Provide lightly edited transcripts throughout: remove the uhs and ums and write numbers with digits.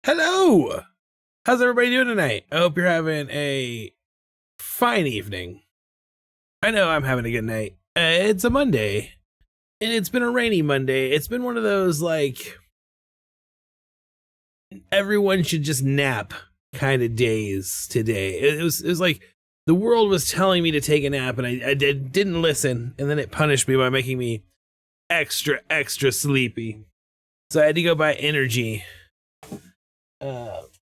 Hello! How's everybody doing tonight? I hope you're having a fine evening. I know I'm having a good night. It's a Monday, and it's been a rainy Monday. It's been one of those, like, everyone should just nap kind of days today. It was like the world was telling me to take a nap, and I didn't listen, and then it punished me by making me extra sleepy. So I had to go buy energy.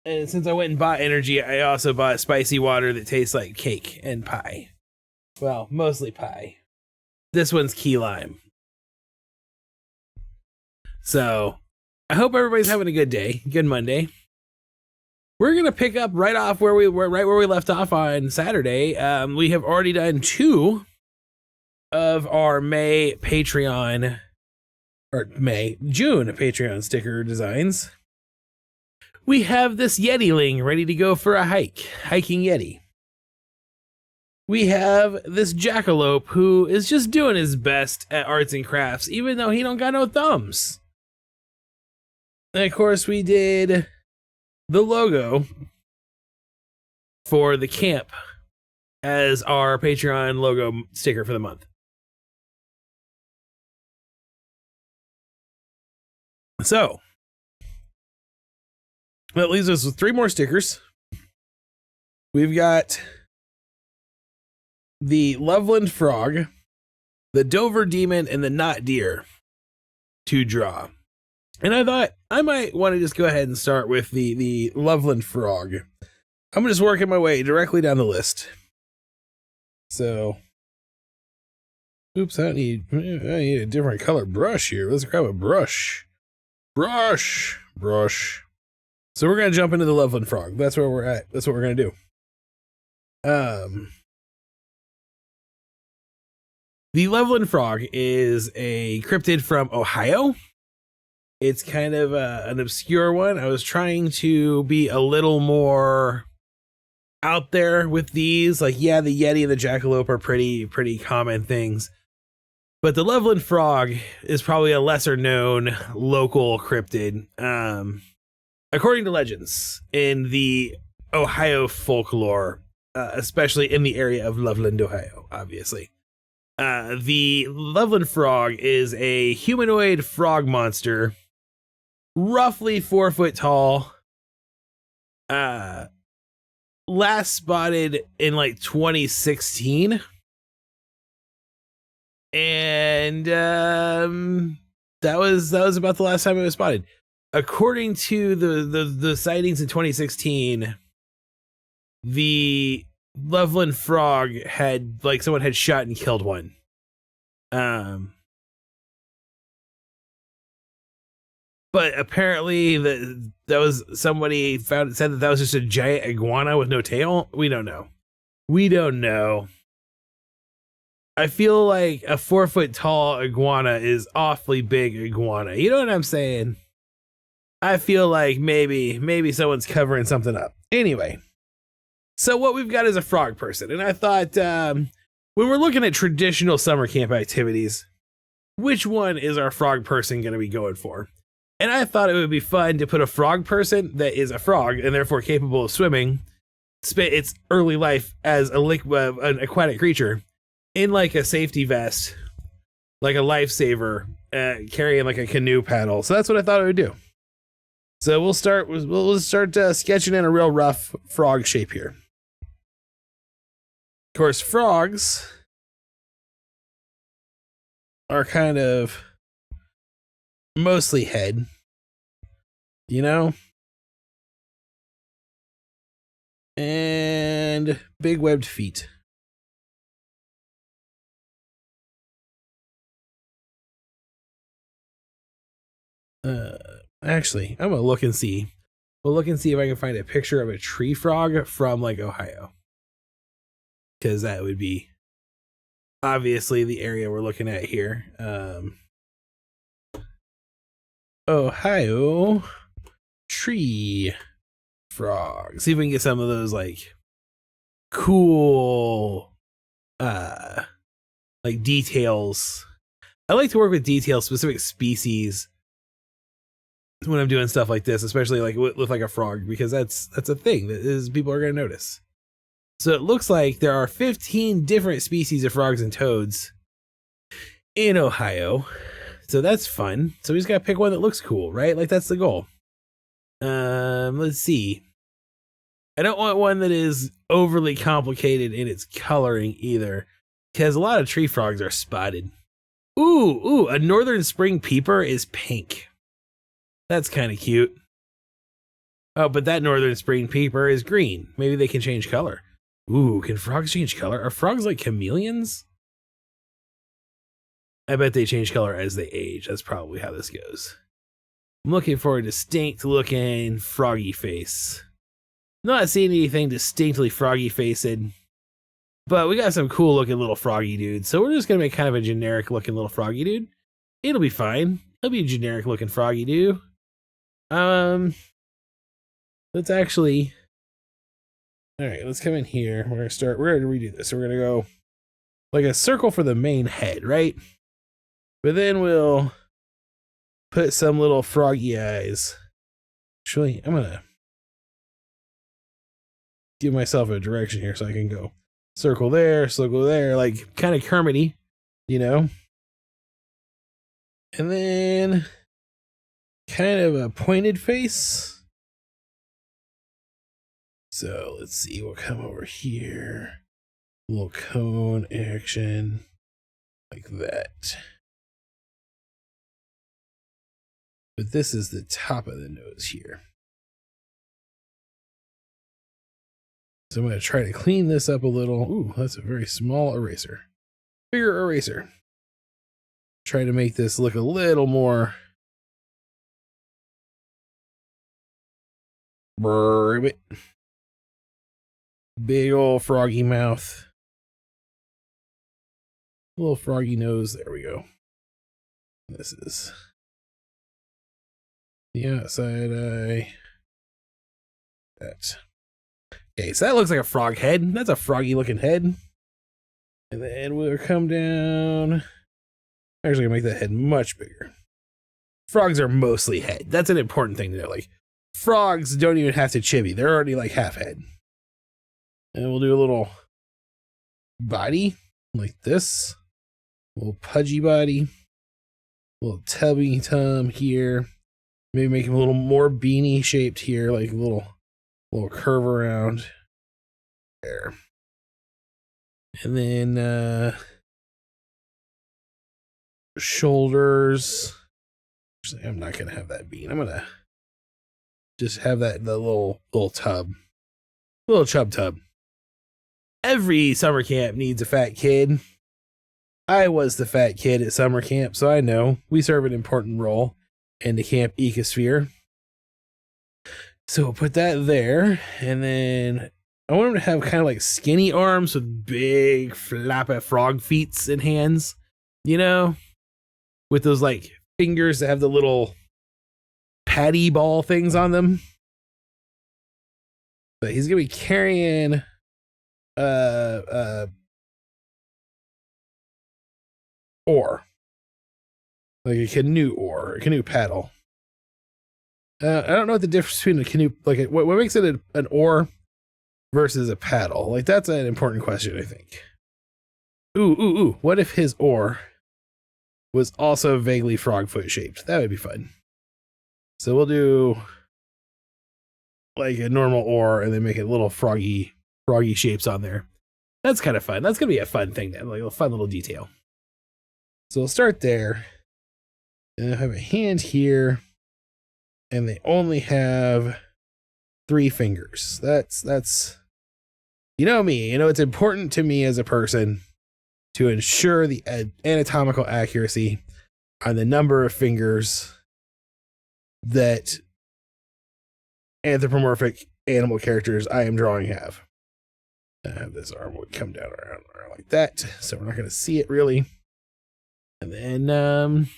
And since I went and bought energy, I also bought spicy water that tastes like cake and pie. Well, mostly pie. This one's key lime. So, I hope everybody's having a good day. Good Monday. We're gonna pick up right where we left off on Saturday. We have already done 2 of our June Patreon sticker designs. We have this Yetiling ready to go for a hiking Yeti. We have this Jackalope who is just doing his best at arts and crafts, even though he don't got no thumbs. And of course, we did the logo for the camp as our Patreon logo sticker for the month. So, that leaves us with 3 more stickers. We've got the Loveland Frog, the Dover Demon, and the Knot Deer to draw. And I thought I might want to just go ahead and start with the Loveland Frog. I'm just working my way directly down the list. So, oops, I need a different color brush here. Let's grab a brush. Brush. So we're going to jump into the Loveland Frog. That's where we're at. That's what we're going to do. The Loveland Frog is a cryptid from Ohio. It's kind of an obscure one. I was trying to be a little more out there with these. Like, yeah, the Yeti and the Jackalope are pretty common things. But the Loveland Frog is probably a lesser known local cryptid. According to legends in the Ohio folklore, especially in the area of Loveland, Ohio, obviously. The Loveland Frog is a humanoid frog monster, roughly 4 foot tall, last spotted in like 2016. And that was about the last time it was spotted. According to the sightings in 2016, the Loveland Frog had, like, someone had shot and killed one. But apparently that was somebody said that was just a giant iguana with no tail. We don't know. I feel like a 4 foot tall iguana is awfully big iguana. You know what I'm saying? I feel like maybe someone's covering something up. Anyway, so what we've got is a frog person. And I thought, when we're looking at traditional summer camp activities, which one is our frog person going to be going for? And I thought it would be fun to put a frog person that is a frog and therefore capable of swimming, spent its early life as an aquatic creature, in like a safety vest, like a lifesaver, carrying like a canoe paddle. So that's what I thought I would do. So we'll start sketching in a real rough frog shape here. Of course, frogs are kind of mostly head, you know? And big webbed feet. Actually, I'm gonna look and see. We'll look and see if I can find a picture of a tree frog from like Ohio, because that would be obviously the area we're looking at here. Ohio tree frog. See if we can get some of those like cool like details. I like to work with details, specific species when I'm doing stuff like this, especially like with like a frog, because that's a thing that is people are going to notice. So it looks like there are 15 different species of frogs and toads in Ohio. So that's fun. So we just got to pick one that looks cool, right? Like that's the goal. Let's see. I don't want one that is overly complicated in its coloring either, because a lot of tree frogs are spotted. Ooh, a northern spring peeper is pink. That's kind of cute. Oh, but that northern spring peeper is green. Maybe they can change color. Ooh, can frogs change color? Are frogs like chameleons? I bet they change color as they age. That's probably how this goes. I'm looking for a distinct looking froggy face. Not seeing anything distinctly froggy faced, but we got some cool looking little froggy dudes. So we're just gonna make kind of a generic looking little froggy dude. It'll be fine. It'll be a generic looking froggy dude. Let's actually, all right, let's come in here. We're gonna redo this. So we're gonna go like a circle for the main head, right? But then we'll put some little froggy eyes. Actually, I'm gonna give myself a direction here so I can go circle there, like kind of Kermity, you know? And then kind of a pointed face. So let's see, we'll come over here. A little cone action like that. But this is the top of the nose here. So I'm going to try to clean this up a little. Ooh, that's a very small eraser. Bigger eraser. Try to make this look a little more big old froggy mouth. Little froggy nose. There we go. This is the outside eye. That. Okay, so that looks like a frog head. That's a froggy looking head. And then we'll come down. Actually, gonna make that head much bigger. Frogs are mostly head. That's an important thing to know. Like, frogs don't even have to chibi. They're already like half head. And we'll do a little body like this. A little pudgy body. A little tubby tum here. Maybe make him a little more beanie shaped here, like a little curve around there. And then shoulders. Actually, I'm not gonna have that bean. I'm gonna just have that the little tub. Little chub tub. Every summer camp needs a fat kid. I was the fat kid at summer camp, so I know we serve an important role in the camp ecosphere. So we'll put that there, and then I want him to have kind of like skinny arms with big flappy frog feet and hands, you know, with those like fingers that have the little patty ball things on them. But he's gonna be carrying oar, like a canoe oar, a canoe paddle. I don't know what the difference between a canoe, like what makes it an oar versus a paddle. Like that's an important question, I think. Ooh. What if his oar was also vaguely frog foot shaped? That would be fun. So we'll do like a normal oar and then make it little froggy shapes on there. That's kind of fun. That's gonna be a fun thing then, like a fun little detail. So we'll start there. And I have a hand here. And they only have 3 fingers. That's you know me, you know, it's important to me as a person to ensure the anatomical accuracy on the number of fingers that anthropomorphic animal characters I am drawing have. I have this arm would come down around like that, so we're not going to see it really. And then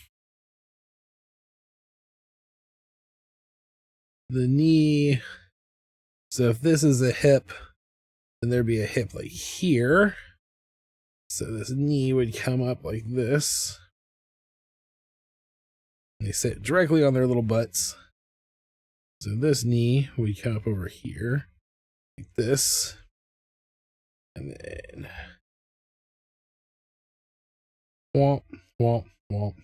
the knee. So if this is a hip, then there'd be a hip like here. So this knee would come up like this. They sit directly on their little butts. So this knee, we come up over here, like this, and then womp, womp, womp.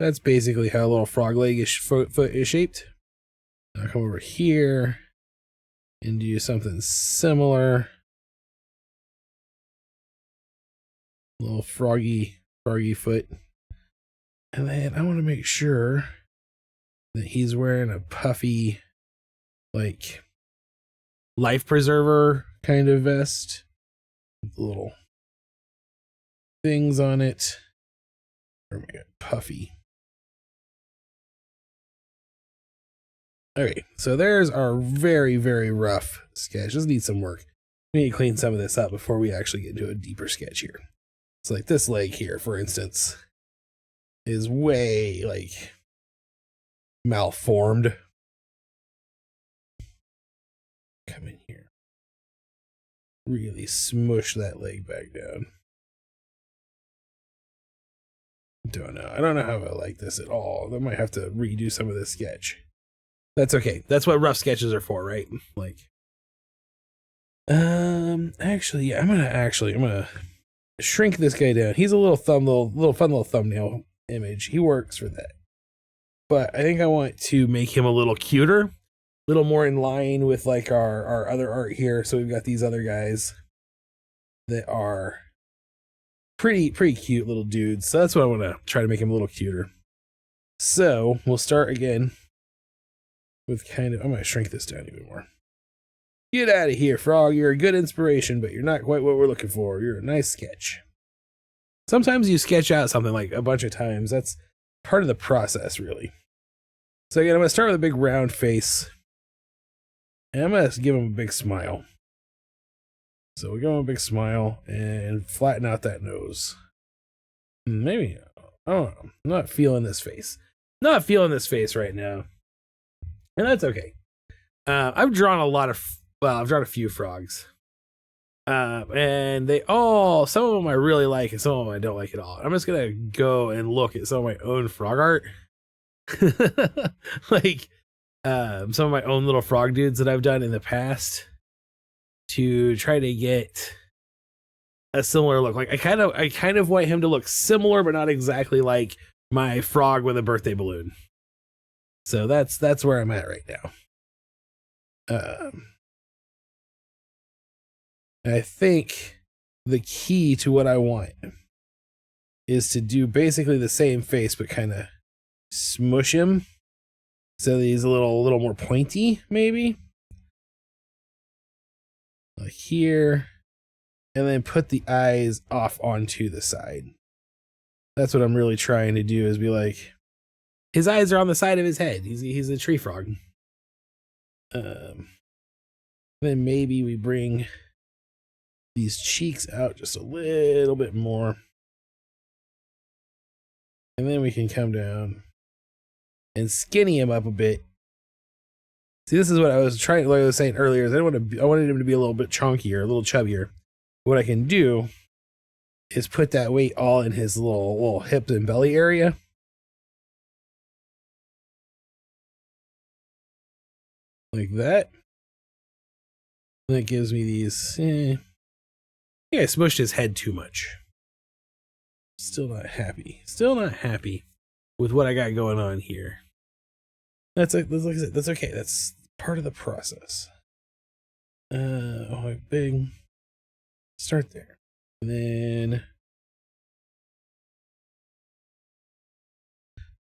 That's basically how a little frog leg foot is shaped. I'll come over here and do something similar. Little froggy foot. And then I want to make sure that he's wearing a puffy, like, life preserver kind of vest with little things on it. Or make it puffy. Okay, so there's our very, very rough sketch. Just needs some work. We need to clean some of this up before we actually get into a deeper sketch here. So like this leg here, for instance, is way, like, malformed. Come in here. Really smush that leg back down. Don't know. I don't know how I like this at all. I might have to redo some of this sketch. That's okay. That's what rough sketches are for, right? Like, actually, yeah, I'm gonna shrink this guy down. He's a little fun little thumbnail image. He works for that. But I think I want to make him a little cuter, a little more in line with like our other art here. So we've got these other guys that are pretty cute little dudes. So that's what I want to try to make him a little cuter. So we'll start again with kind of, I'm going to shrink this down even more. Get out of here, Frog. You're a good inspiration, but you're not quite what we're looking for. You're a nice sketch. Sometimes you sketch out something like a bunch of times. That's part of the process, really. So again, I'm going to start with a big round face. And I'm going to give him a big smile. So we give him a big smile and flatten out that nose. Maybe, I don't know. I'm not feeling this face. Not feeling this face right now. And that's okay. I've drawn I've drawn a few frogs. And they all, some of them I really like and some of them I don't like at all. I'm just going to go and look at some of my own frog art. Like some of my own little frog dudes that I've done in the past to try to get a similar look. Like I kind of want him to look similar, but not exactly like my frog with a birthday balloon. So that's where I'm at right now. I think the key to what I want is to do basically the same face, but kind of smush him so that he's a little more pointy, maybe. Like here, and then put the eyes off onto the side. That's what I'm really trying to do, is be like, his eyes are on the side of his head. He's a tree frog. Then maybe we bring these cheeks out just a little bit more. And then we can come down and skinny him up a bit. See, this is what I was trying, like I was saying earlier, is I wanted him to be a little bit chunkier, a little chubbier. What I can do is put that weight all in his little hip and belly area. Like that. And that gives me these, yeah, I smushed his head too much. Still not happy. Still not happy with what I got going on here. That's like I said, that's okay. That's part of the process. Big. Start there. And then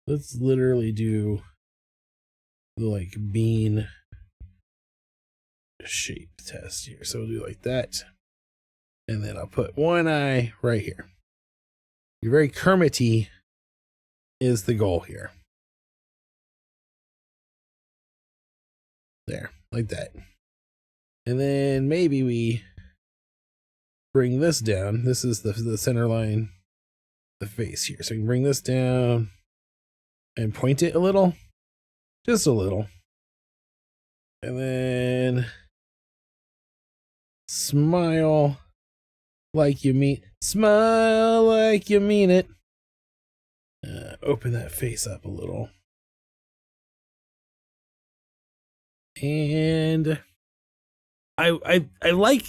let's literally do the like bean shape test here. So we'll do like that. And then I'll put one eye right here. You're very Kermit-y is the goal here. There, like that. And then maybe we bring this down. This is the center line, the face here. So we can bring this down and point it a little, just a little. And then smile like you mean, smile like you mean it. Open that face up a little. And I like,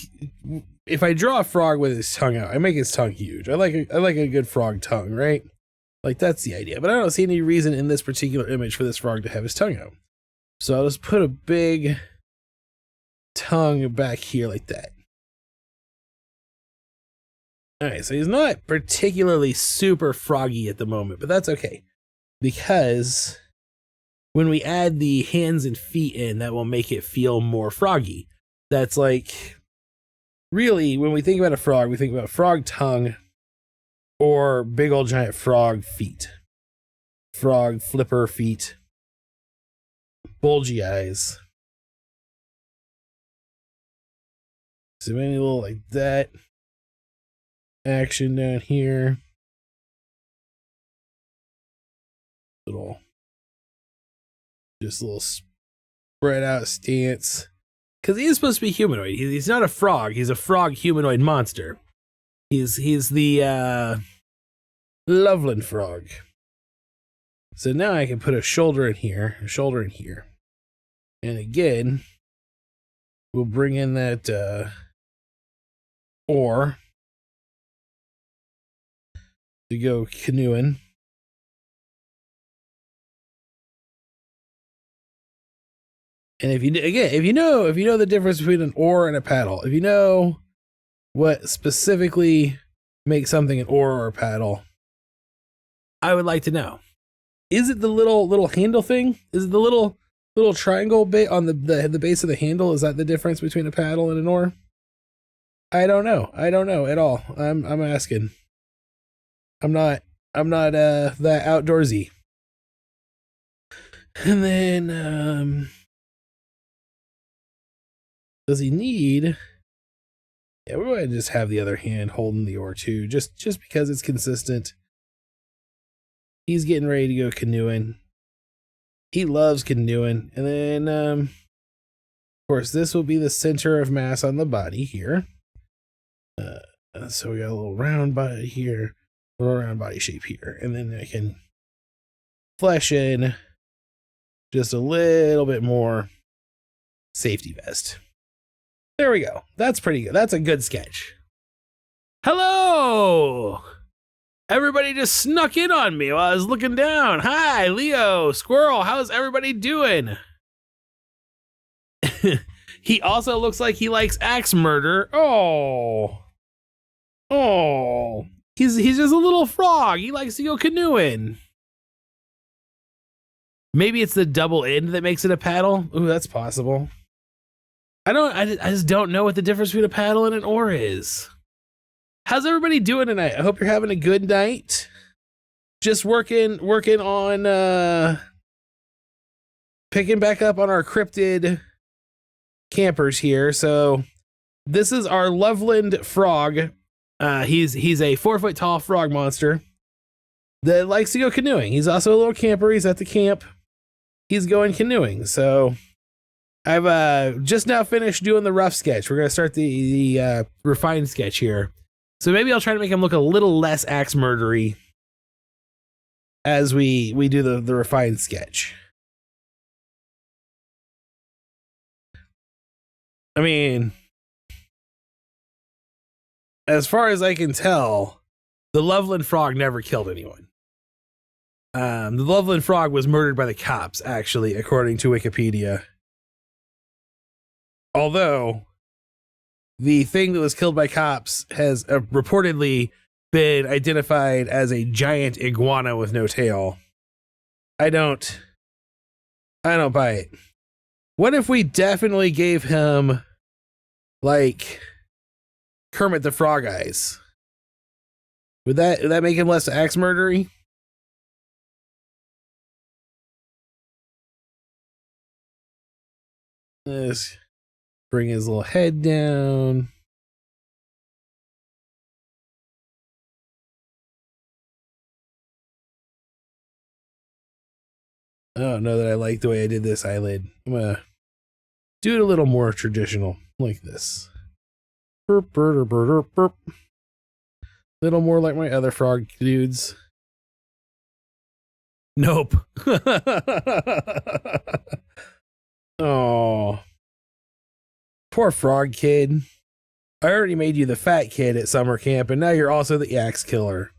if I draw a frog with his tongue out, I make his tongue huge. I like a good frog tongue, right? Like, that's the idea. But I don't see any reason in this particular image for this frog to have his tongue out. So I'll just put a big tongue back here like that. All right, so he's not particularly super froggy at the moment, but that's okay. Because when we add the hands and feet in, that will make it feel more froggy. That's like, really, when we think about a frog, we think about frog tongue or big old giant frog feet. Frog flipper feet. Bulgy eyes. So any little like that action down here. Just a little spread out stance. Because he is supposed to be humanoid. He's not a frog. He's a frog humanoid monster. He's the Loveland Frog. So now I can put a shoulder in here, a shoulder in here. And again, we'll bring in that oar to go canoeing. And if you know the difference between an oar and a paddle, if you know what specifically makes something an oar or a paddle, I would like to know. Is it the little handle thing? Is it the little triangle bit on the base of the handle? Is that the difference between a paddle and an oar? I don't know. I don't know at all. I'm asking. I'm not that outdoorsy. And then does he need? Yeah, we're going to just have the other hand holding the oar too, just because it's consistent. He's getting ready to go canoeing. He loves canoeing. And then, of course, this will be the center of mass on the body here. So we got a little round body here, a little round body shape here. And then I can flesh in just a little bit more safety vest. There we go. That's pretty good. That's a good sketch. Hello! Everybody just snuck in on me while I was looking down. Hi, Leo, Squirrel, how's everybody doing? He also looks like he likes axe murder. Oh. He's just a little frog. He likes to go canoeing. Maybe it's the double end that makes it a paddle. Ooh, that's possible. I just don't know what the difference between a paddle and an oar is. How's everybody doing tonight? I hope you're having a good night. Just working on picking back up on our cryptid campers here. So this is our Loveland Frog. He's a 4-foot tall frog monster that likes to go canoeing. He's also a little camper. He's at the camp. He's going canoeing. So I've just now finished doing the rough sketch. We're gonna start the refined sketch here. So maybe I'll try to make him look a little less axe murdery as we do the refined sketch. I mean, as far as I can tell, the Loveland Frog never killed anyone. The Loveland Frog was murdered by the cops, actually, according to Wikipedia. Although the thing that was killed by cops has reportedly been identified as a giant iguana with no tail. I don't buy it. What if we definitely gave him, like, Kermit the Frog eyes? Would that make him less axe murdery? Let's bring his little head down. I don't know that I like the way I did this eyelid. I'm gonna do it a little more traditional, like this. Burp, burp, burp, burp, burp. Little more like my other frog dudes. Nope. Oh. Poor frog kid. I already made you the fat kid at summer camp, and now you're also the axe killer.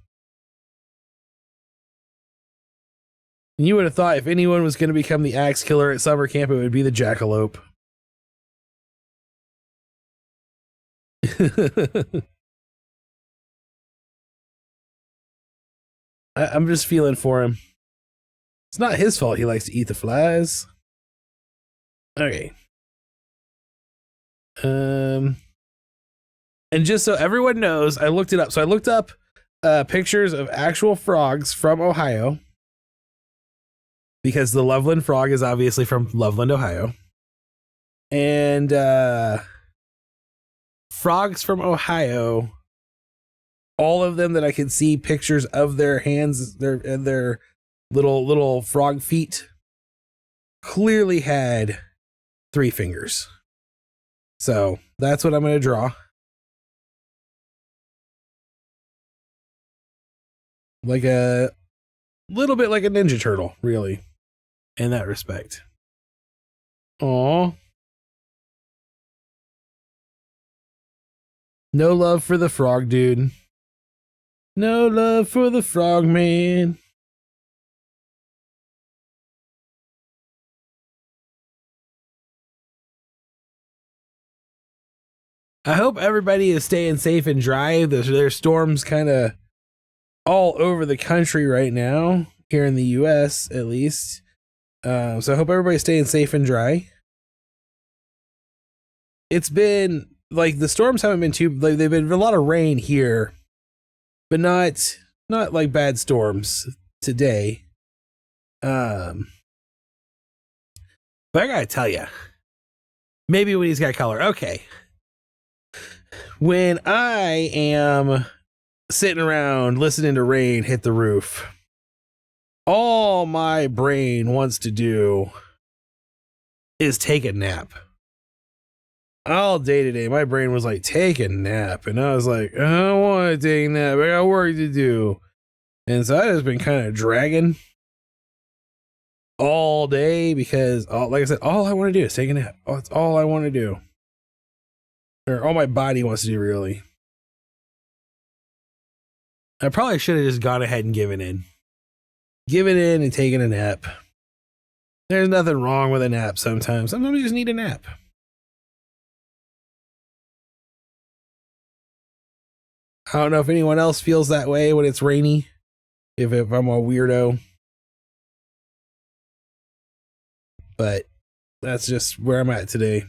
And you would have thought if anyone was going to become the axe killer at summer camp, it would be the jackalope. I'm just feeling for him. It's not his fault he likes to eat the flies. Okay. And just so everyone knows, I looked it up. So I looked up pictures of actual frogs from Ohio, because the Loveland Frog is obviously from Loveland, Ohio. And frogs from Ohio, all of them that I could see pictures of their hands, their little frog feet, clearly had 3 fingers. So that's what I'm going to draw. Like a little bit like a Ninja Turtle, really, in that respect. Aw. No love for the frog dude. No love for the frog man. I hope everybody is staying safe and dry. There's storms kind of all over the country right now, here in the US at least. So I hope everybody's staying safe and dry. It's been like the storms haven't been too like they've been a lot of rain here, but not like bad storms today. But I gotta tell you, maybe when he's got color. Okay. When I am sitting around listening to rain hit the roof, all my brain wants to do is take a nap. All day today, my brain was like, take a nap. And I was like, I don't want to take a nap. I got work to do. And so I just been kind of dragging all day because, like I said, all I want to do is take a nap. Oh, that's all I want to do. Or all my body wants to do, really. I probably should have just gone ahead and given in. Given in and taken a nap. There's nothing wrong with a nap sometimes. Sometimes you just need a nap. I don't know if anyone else feels that way when it's rainy. If I'm a weirdo. But that's just where I'm at today.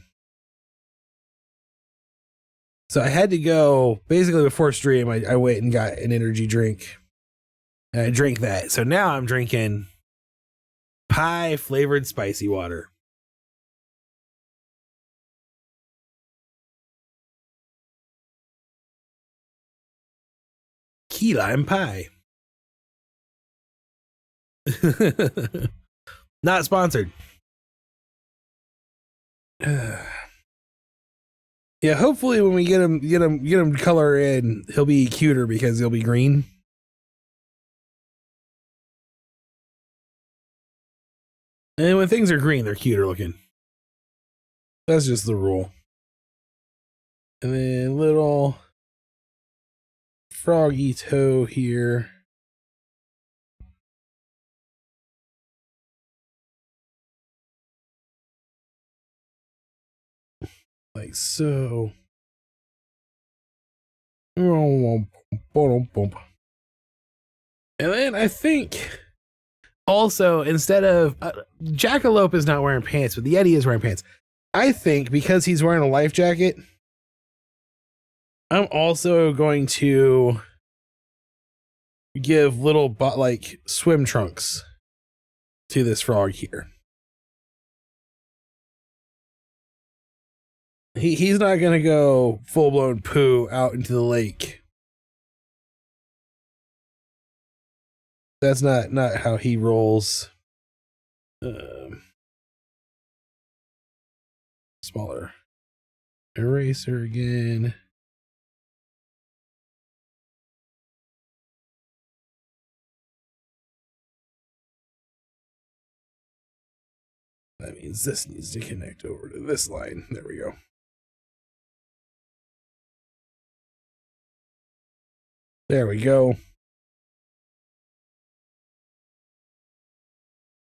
So I had to go, basically before stream, I went and got an energy drink. And I drank that. So now I'm drinking pie flavored spicy water. Key lime pie. Not sponsored. Yeah, hopefully when we get him color in, he'll be cuter because he'll be green. And when things are green, they're cuter looking. That's just the rule. And then little froggy toe here. Like so. And then I think also, instead of Jackalope is not wearing pants, but the Yeti is wearing pants. I think because he's wearing a life jacket, I'm also going to give little like swim trunks to this frog here. He's not gonna go full blown poo out into the lake. That's not how he rolls. Smaller eraser again. That means this needs to connect over to this line. There we go. There we go.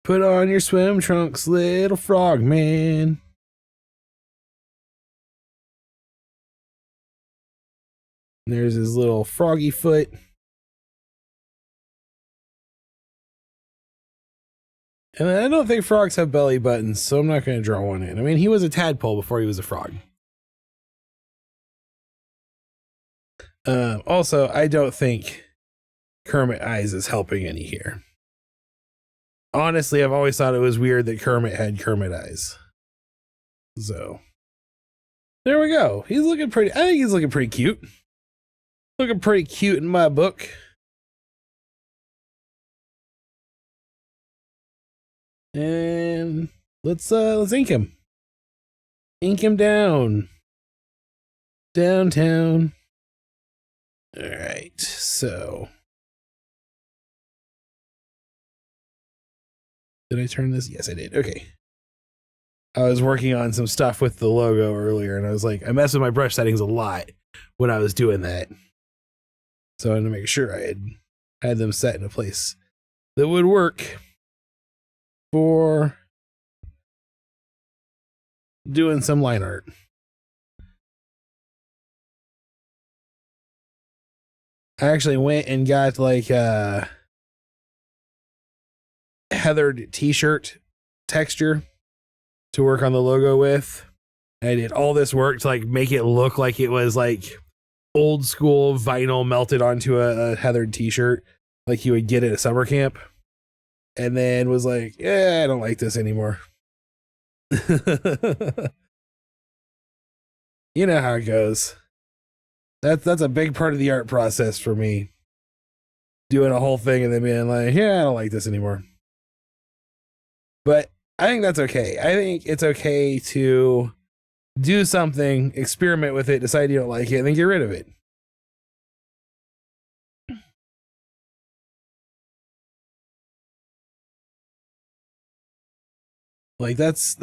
Put on your swim trunks, little frog man. There's his little froggy foot. And I don't think frogs have belly buttons, so I'm not going to draw one in. I mean, he was a tadpole before he was a frog. Also, I don't think Kermit Eyes is helping any here. Honestly, I've always thought it was weird that Kermit had Kermit Eyes. So, there we go. He's looking pretty, I think he's looking pretty cute. Looking pretty cute in my book. And let's ink him. Ink him down. Downtown. All right, so did I turn this? Yes, I did. Okay. I was working on some stuff with the logo earlier, and I was like, I messed with my brush settings a lot when I was doing that. So I wanted to make sure I had them set in a place that would work for doing some line art. I actually went and got like a heathered t-shirt texture to work on the logo with. I did all this work to like make it look like it was like old school vinyl melted onto a heathered t-shirt like you would get at a summer camp, and then was like, yeah, I don't like this anymore. You know how it goes. That's a big part of the art process for me. Doing a whole thing and then being like, yeah, I don't like this anymore. But I think that's okay. I think it's okay to do something, experiment with it, decide you don't like it, and then get rid of it. Like that's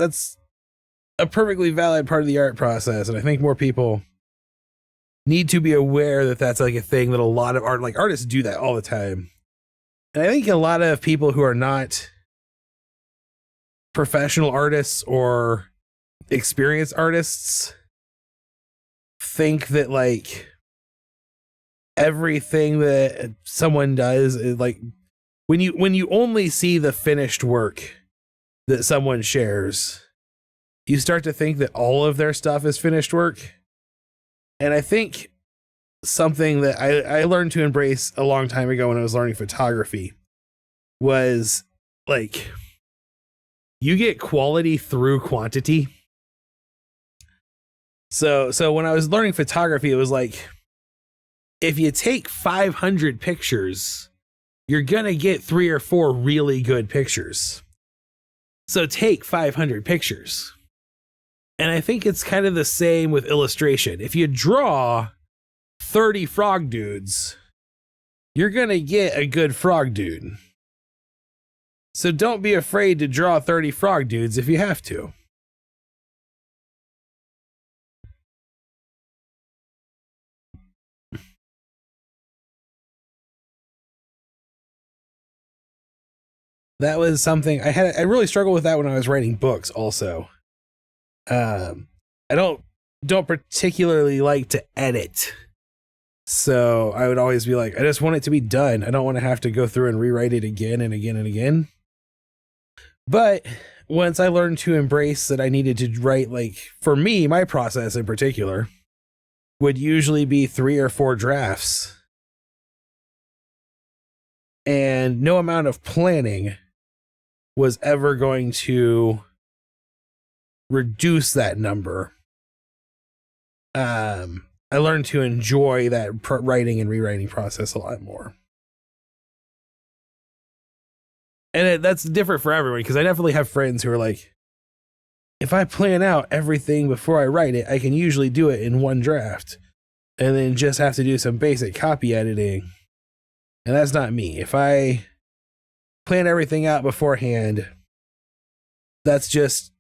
a perfectly valid part of the art process, and I think more people need to be aware that that's like a thing that a lot of artists do that all the time. And I think a lot of people who are not professional artists or experienced artists think that like everything that someone does is like when you only see the finished work that someone shares, you start to think that all of their stuff is finished work. And I think something that I learned to embrace a long time ago when I was learning photography was like, you get quality through quantity. So when I was learning photography, it was like, if you take 500 pictures, you're gonna get 3 or 4 really good pictures. So take 500 pictures. And I think it's kind of the same with illustration. If you draw 30 frog dudes, you're gonna get a good frog dude. So don't be afraid to draw 30 frog dudes if you have to. That was something I really struggled with that when I was writing books also. I don't particularly like to edit. So I would always be like, I just want it to be done. I don't want to have to go through and rewrite it again and again and again. But once I learned to embrace that I needed to write, like, for me, my process in particular would usually be 3 or 4 drafts. And no amount of planning was ever going to reduce that number. I learned to enjoy that writing and rewriting process a lot more. And that's different for everyone, because I definitely have friends who are like, if I plan out everything before I write it, I can usually do it in 1 draft and then just have to do some basic copy editing. And that's not me. If I plan everything out beforehand, that's just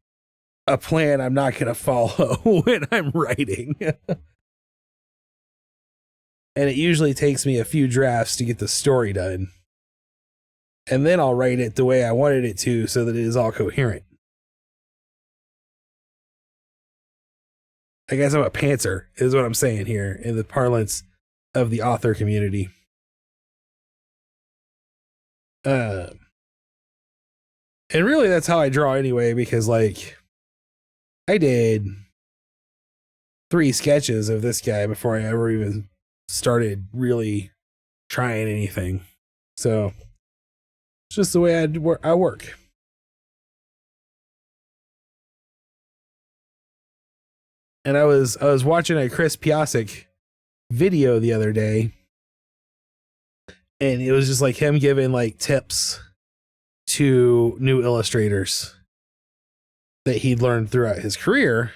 a plan I'm not going to follow when I'm writing. And it usually takes me a few drafts to get the story done. And then I'll write it the way I wanted it to so that it is all coherent. I guess I'm a pantser, is what I'm saying here in the parlance of the author community. And really that's how I draw anyway, because like I did 3 sketches of this guy before I ever even started really trying anything. So it's just the way I work. And I was watching a Chris Piasek video the other day, and it was just like him giving like tips to new illustrators that he'd learned throughout his career.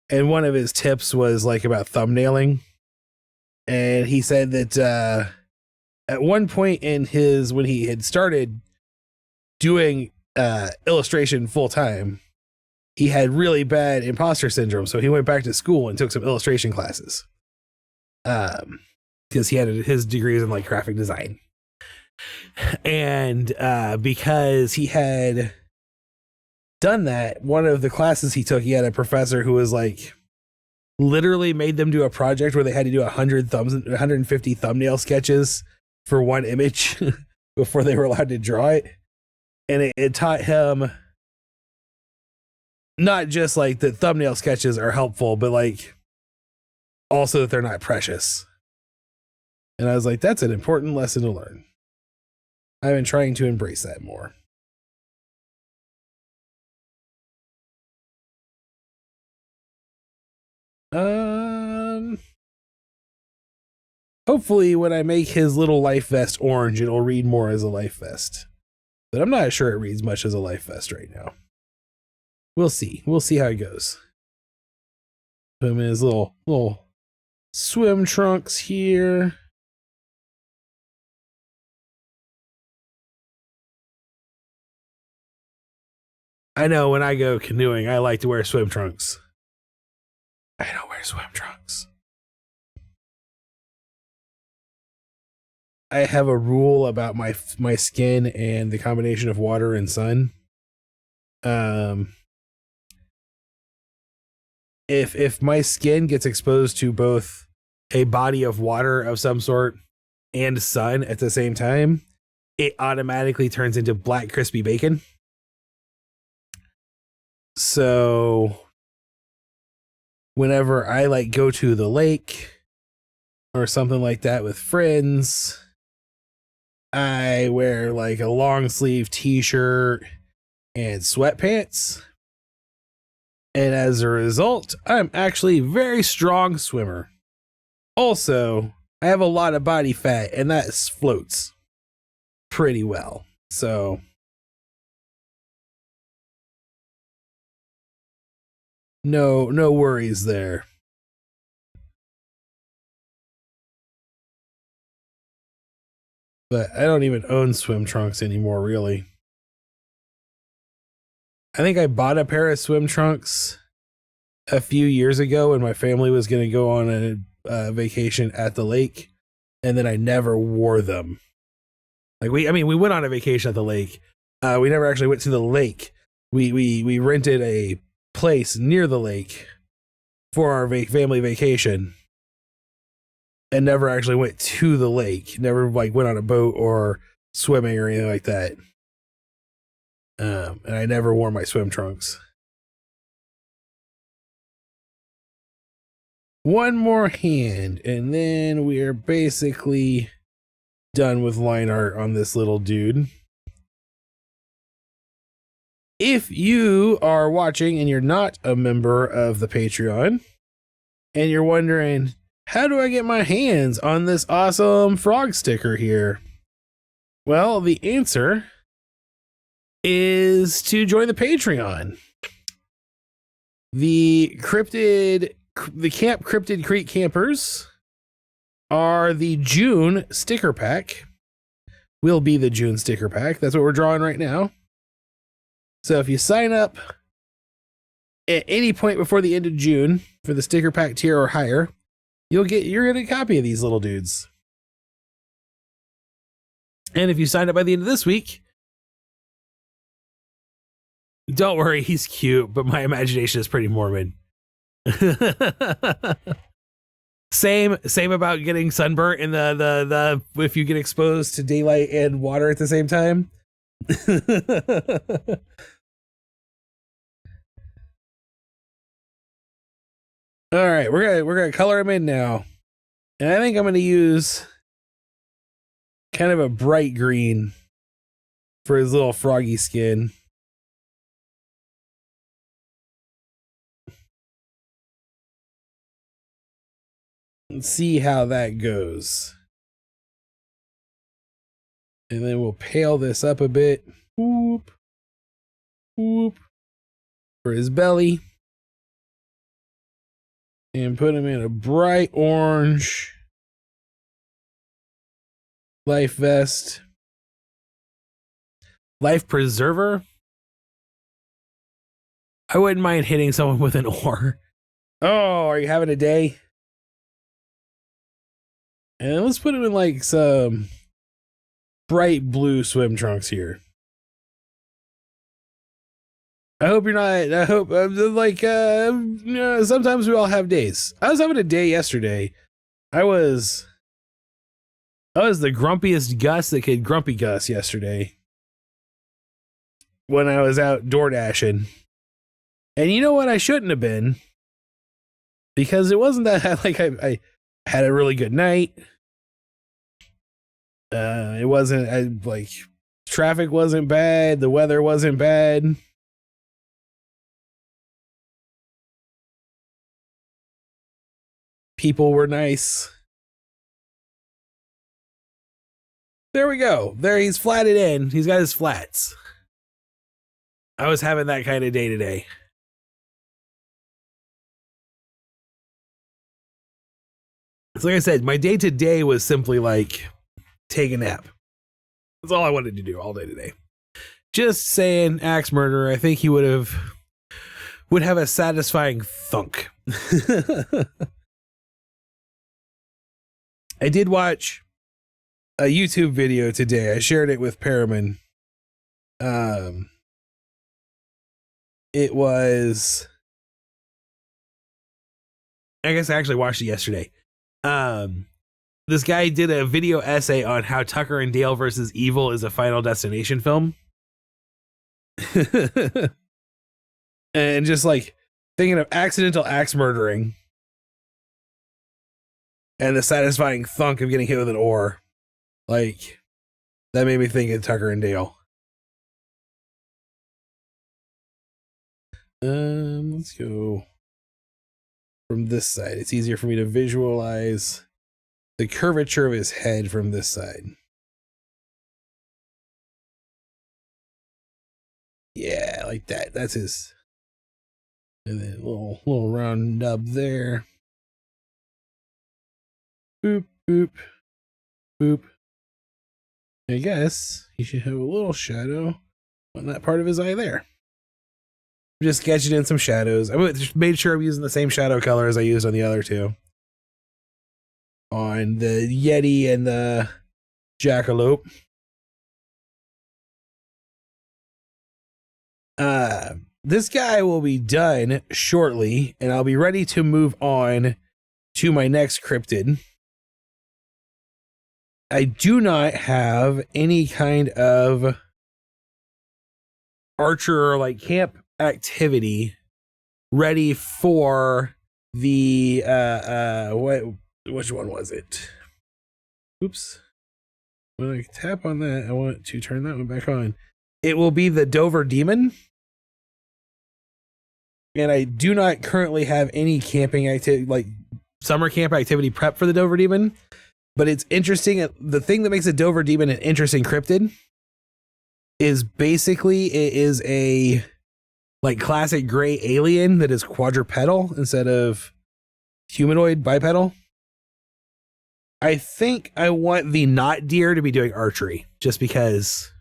And one of his tips was like about thumbnailing. And he said that at one point in when he had started doing illustration full time, he had really bad imposter syndrome. So he went back to school and took some illustration classes. Because he had his degrees in like graphic design. And because he had done that, one of the classes he took, he had a professor who was like literally made them do a project where they had to do 150 thumbnail sketches for one image before they were allowed to draw it. And it taught him not just like that thumbnail sketches are helpful, but like also that they're not precious. And I was like, that's an important lesson to learn. I've been trying to embrace that more. Hopefully when I make his little life vest orange, it'll read more as a life vest. But I'm not sure it reads much as a life vest right now. We'll see. We'll see how it goes. Put him in his little swim trunks here. I know when I go canoeing, I like to wear swim trunks. I don't wear swim trunks. I have a rule about my skin and the combination of water and sun. If my skin gets exposed to both a body of water of some sort and sun at the same time, it automatically turns into black crispy bacon. So whenever I like go to the lake or something like that with friends, I wear like a long sleeve t-shirt and sweatpants. And as a result, I'm actually a very strong swimmer. Also, I have a lot of body fat and that floats pretty well. So no worries there. But I don't even own swim trunks anymore, really. I think I bought a pair of swim trunks a few years ago when my family was going to go on a vacation at the lake, and then I never wore them. Like we went on a vacation at the lake. We never actually went to the lake. We rented a place near the lake for our family vacation and never actually went to the lake. Never like went on a boat or swimming or anything like that. And I never wore my swim trunks. One more hand, and then we are basically done with line art on this little dude. If you are watching and you're not a member of the Patreon, and you're wondering, how do I get my hands on this awesome frog sticker here? Well, the answer is to join the Patreon. The Camp Cryptid Creek campers are the June sticker pack. Will be the June sticker pack. That's what we're drawing right now. So if you sign up at any point before the end of June for the sticker pack tier or higher, you're getting a copy of these little dudes. And if you sign up by the end of this week, don't worry, he's cute, but my imagination is pretty morbid. Same about getting sunburnt in the if you get exposed to daylight and water at the same time. All right, we're gonna color him in now, and I think I'm gonna use kind of a bright green for his little froggy skin. Let's see how that goes. And then we'll pale this up a bit. Whoop, whoop, for his belly. And put him in a bright orange life vest. Life preserver. I wouldn't mind hitting someone with an oar. Oh, are you having a day? And let's put him in like some bright blue swim trunks here. I hope you're not. I hope like sometimes we all have days. I was having a day yesterday. I was the grumpiest Gus that could grumpy Gus yesterday when I was out door dashing. And you know what? I shouldn't have been, because it wasn't that like I had a really good night. It wasn't like traffic wasn't bad. The weather wasn't bad. People were nice. There we go. There, he's flatted in. He's got his flats. I was having that kind of day today. So like I said, my day today was simply like take a nap. That's all I wanted to do all day today. Just saying, axe murderer, I think he would have a satisfying thunk. I did watch a YouTube video today. I shared it with Paramin. It was, I guess I actually watched it yesterday. This guy did a video essay on how Tucker and Dale versus Evil is a Final Destination film. And just like thinking of accidental axe murdering and the satisfying thunk of getting hit with an oar. Like, that made me think of Tucker and Dale. Let's go from this side. It's easier for me to visualize the curvature of his head from this side. Yeah, like that. That's his. And then a little round nub there. Boop, boop, boop. I guess he should have a little shadow on that part of his eye there. I'm just sketching in some shadows. I just made sure I'm using the same shadow color as I used on the other two. On the Yeti and the Jackalope. This guy will be done shortly, and I'll be ready to move on to my next cryptid. I do not have any kind of archer or like camp activity ready for the which one was it? Oops. When I tap on that, I want to turn that one back on. It will be the Dover Demon. And I do not currently have any camping activity, like summer camp activity prep for the Dover Demon. But it's interesting. The thing that makes a Dover Demon an interesting cryptid is basically it is a like classic gray alien that is quadrupedal instead of humanoid bipedal. I think I want the not deer to be doing archery just because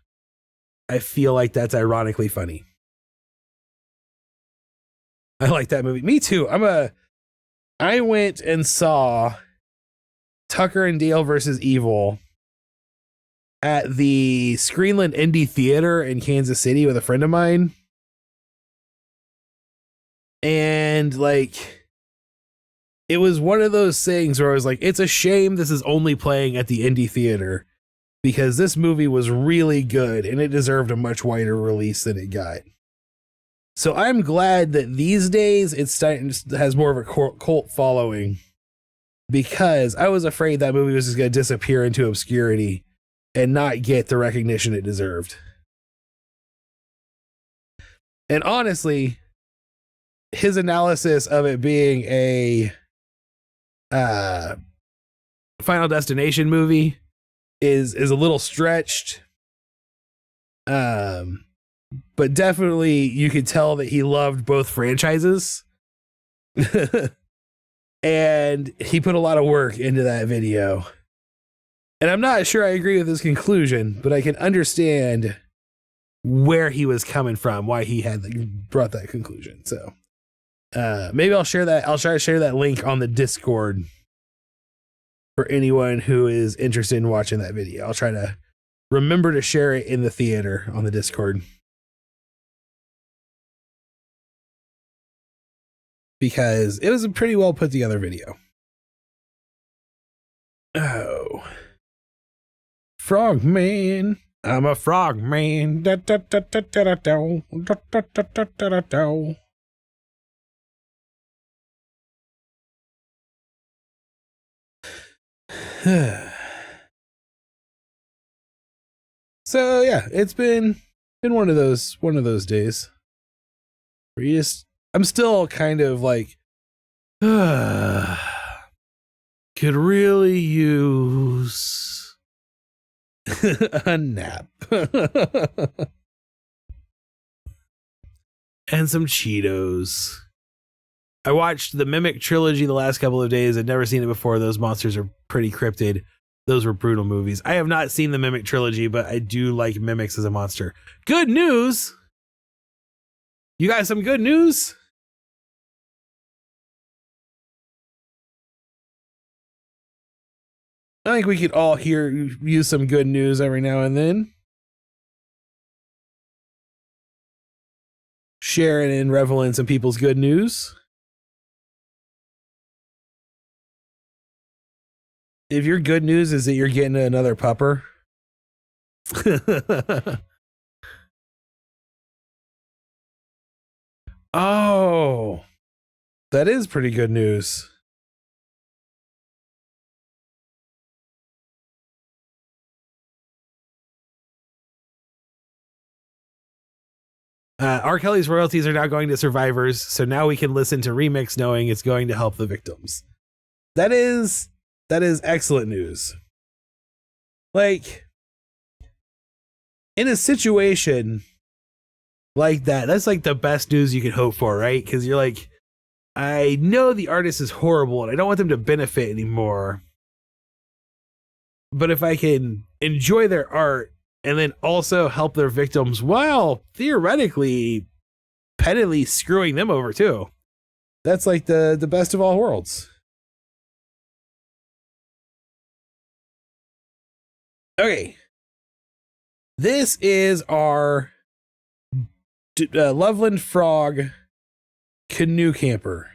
I feel like that's ironically funny. I like that movie. Me too. I'm I went and saw Tucker and Dale versus Evil at the Screenland Indie Theater in Kansas City with a friend of mine. And like, it was one of those things where I was like, it's a shame this is only playing at the Indie Theater, because this movie was really good and it deserved a much wider release than it got. So I'm glad that these days it's has more of a cult following, because I was afraid that movie was just going to disappear into obscurity and not get the recognition it deserved. And honestly, his analysis of it being a Final Destination movie is a little stretched. But definitely you could tell that he loved both franchises. And he put a lot of work into that video. And I'm not sure I agree with his conclusion, but I can understand where he was coming from, why he had brought that conclusion. So maybe I'll share that. I'll try to share that link on the Discord for anyone who is interested in watching that video. I'll try to remember to share it in the theater on the Discord, because it was a pretty well put together video. Oh, Frogman. I'm a frogman. Da, da, da, da, da, da, da, da, da, da, da, da, da. So yeah, it's been one of those days where you just, I'm still kind of like, could really use a nap and some Cheetos. I watched the Mimic trilogy the last couple of days. I'd never seen it before. Those monsters are pretty cryptid. Those were brutal movies. I have not seen the Mimic trilogy, but I do like mimics as a monster. Good news! You got some good news? I think we could all use some good news every now and then. Sharing and reveling in some people's good news. If your good news is that you're getting another pupper. Oh, that is pretty good news. R. Kelly's royalties are now going to survivors, so now we can listen to Remix knowing it's going to help the victims. That is excellent news. Like, in a situation like that, that's like the best news you could hope for, right? Because you're like, I know the artist is horrible and I don't want them to benefit anymore, but if I can enjoy their art and then also help their victims while theoretically pettily screwing them over too, that's like the best of all worlds. Okay, this is our Loveland Frog canoe camper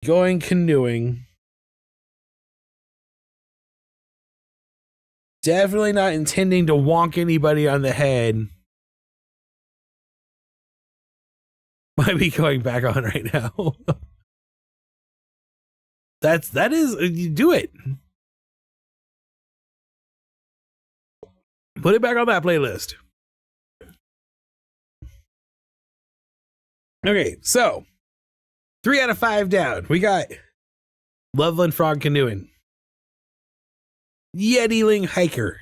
going canoeing. Definitely not intending to wonk anybody on the head. Might be going back on right now. that is, you do it. Put it back on that playlist. Okay, so 3 out of 5 down. We got Loveland Frog canoeing, Yetiling hiker,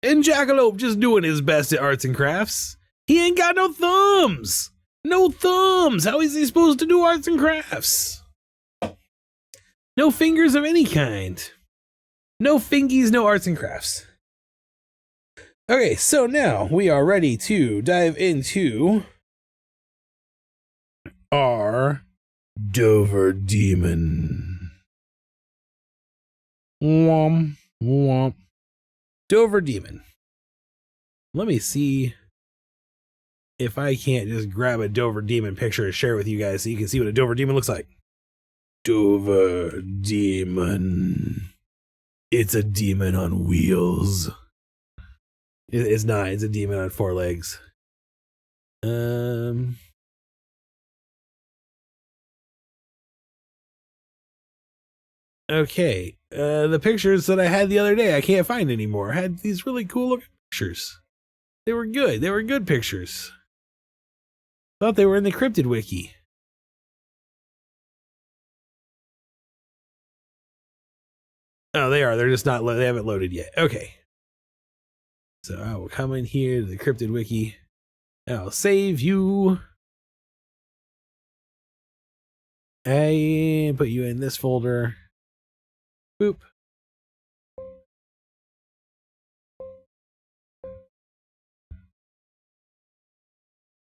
and Jackalope just doing his best at arts and crafts. He ain't got no thumbs. No thumbs. How is he supposed to do arts and crafts? No fingers of any kind. No fingies, no arts and crafts. Okay, so now we are ready to dive into our Dover demon. Womp, womp. Dover demon. Let me see if I can't just grab a Dover demon picture and share it with you guys so you can see what a Dover demon looks like. Dover demon. It's a demon on wheels. It's not. It's a demon on 4 legs. Okay. The pictures that I had the other day, I can't find anymore. I had these really cool looking pictures. They were good. They were good pictures. Thought they were in the Cryptid wiki. Oh, they are. They're just not. They haven't loaded yet. Okay. So I will come in here to the Cryptid wiki. I'll save you. And put you in this folder. Boop.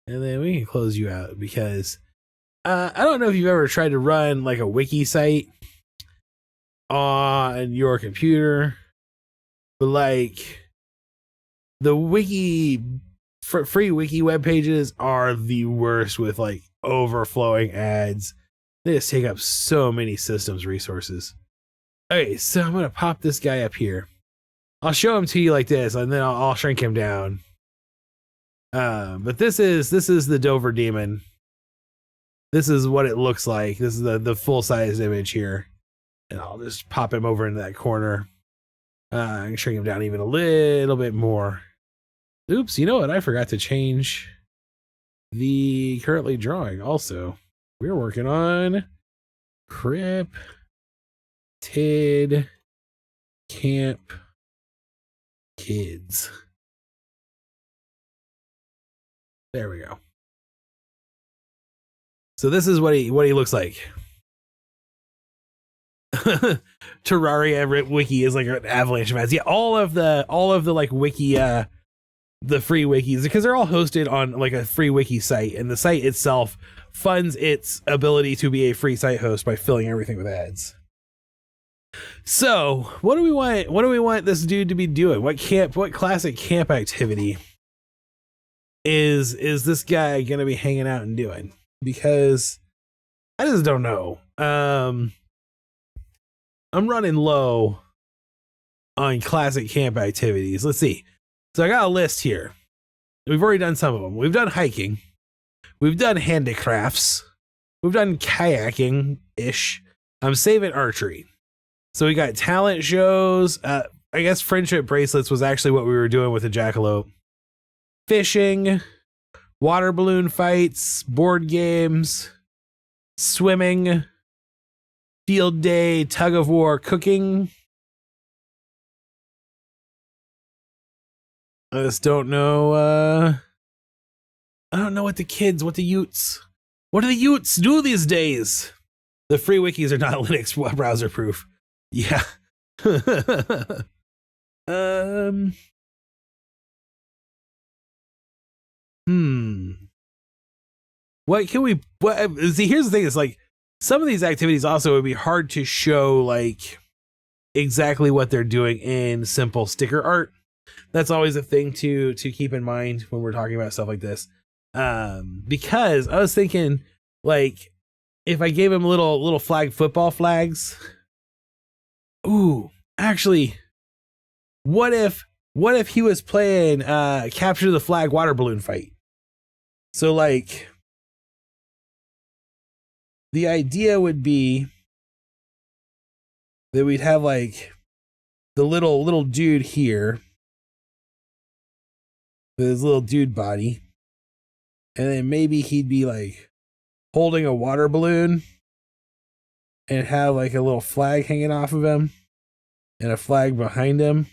And then we can close you out because I don't know if you've ever tried to run like a wiki site on your computer, but like the wiki free wiki web pages are the worst with like overflowing ads. They just take up so many systems resources. Okay, so I'm gonna pop this guy up here. I'll show him to you like this, and then I'll shrink him down. But this is the Dover demon. This is what it looks like. This is the full size image here. And I'll just pop him over into that corner. I can shrink him down even a little bit more. Oops, you know what? I forgot to change the currently drawing also. We're working on Cryptid Camp Kids. There we go. So this is what he looks like. Terraria wiki is like an avalanche of ads. Yeah, all of the like wiki the free wikis, because they're all hosted on like a free wiki site, and the site itself funds its ability to be a free site host by filling everything with ads. So what do we want this dude to be doing? What classic camp activity is this guy gonna be hanging out and doing? Because I just don't know. I'm running low on classic camp activities. Let's see. So I got a list here. We've already done some of them. We've done hiking. We've done handicrafts. We've done kayaking-ish. I'm saving archery. So we got talent shows. I guess friendship bracelets was actually what we were doing with the jackalope. Fishing, water balloon fights, board games, swimming, field day, tug of war, cooking. I just don't know. I don't know what the Utes do these days. The free wikis are not Linux browser proof. Yeah. What can we? See, here's the thing: is like some of these activities also would be hard to show like exactly what they're doing in simple sticker art. That's always a thing to keep in mind when we're talking about stuff like this. Because I was thinking, like, if I gave him little football flags. Ooh, actually, what if he was playing capture the flag water balloon fight? So like, the idea would be that we'd have like the little dude here with his little dude body, and then maybe he'd be like holding a water balloon and have like a little flag hanging off of him and a flag behind him.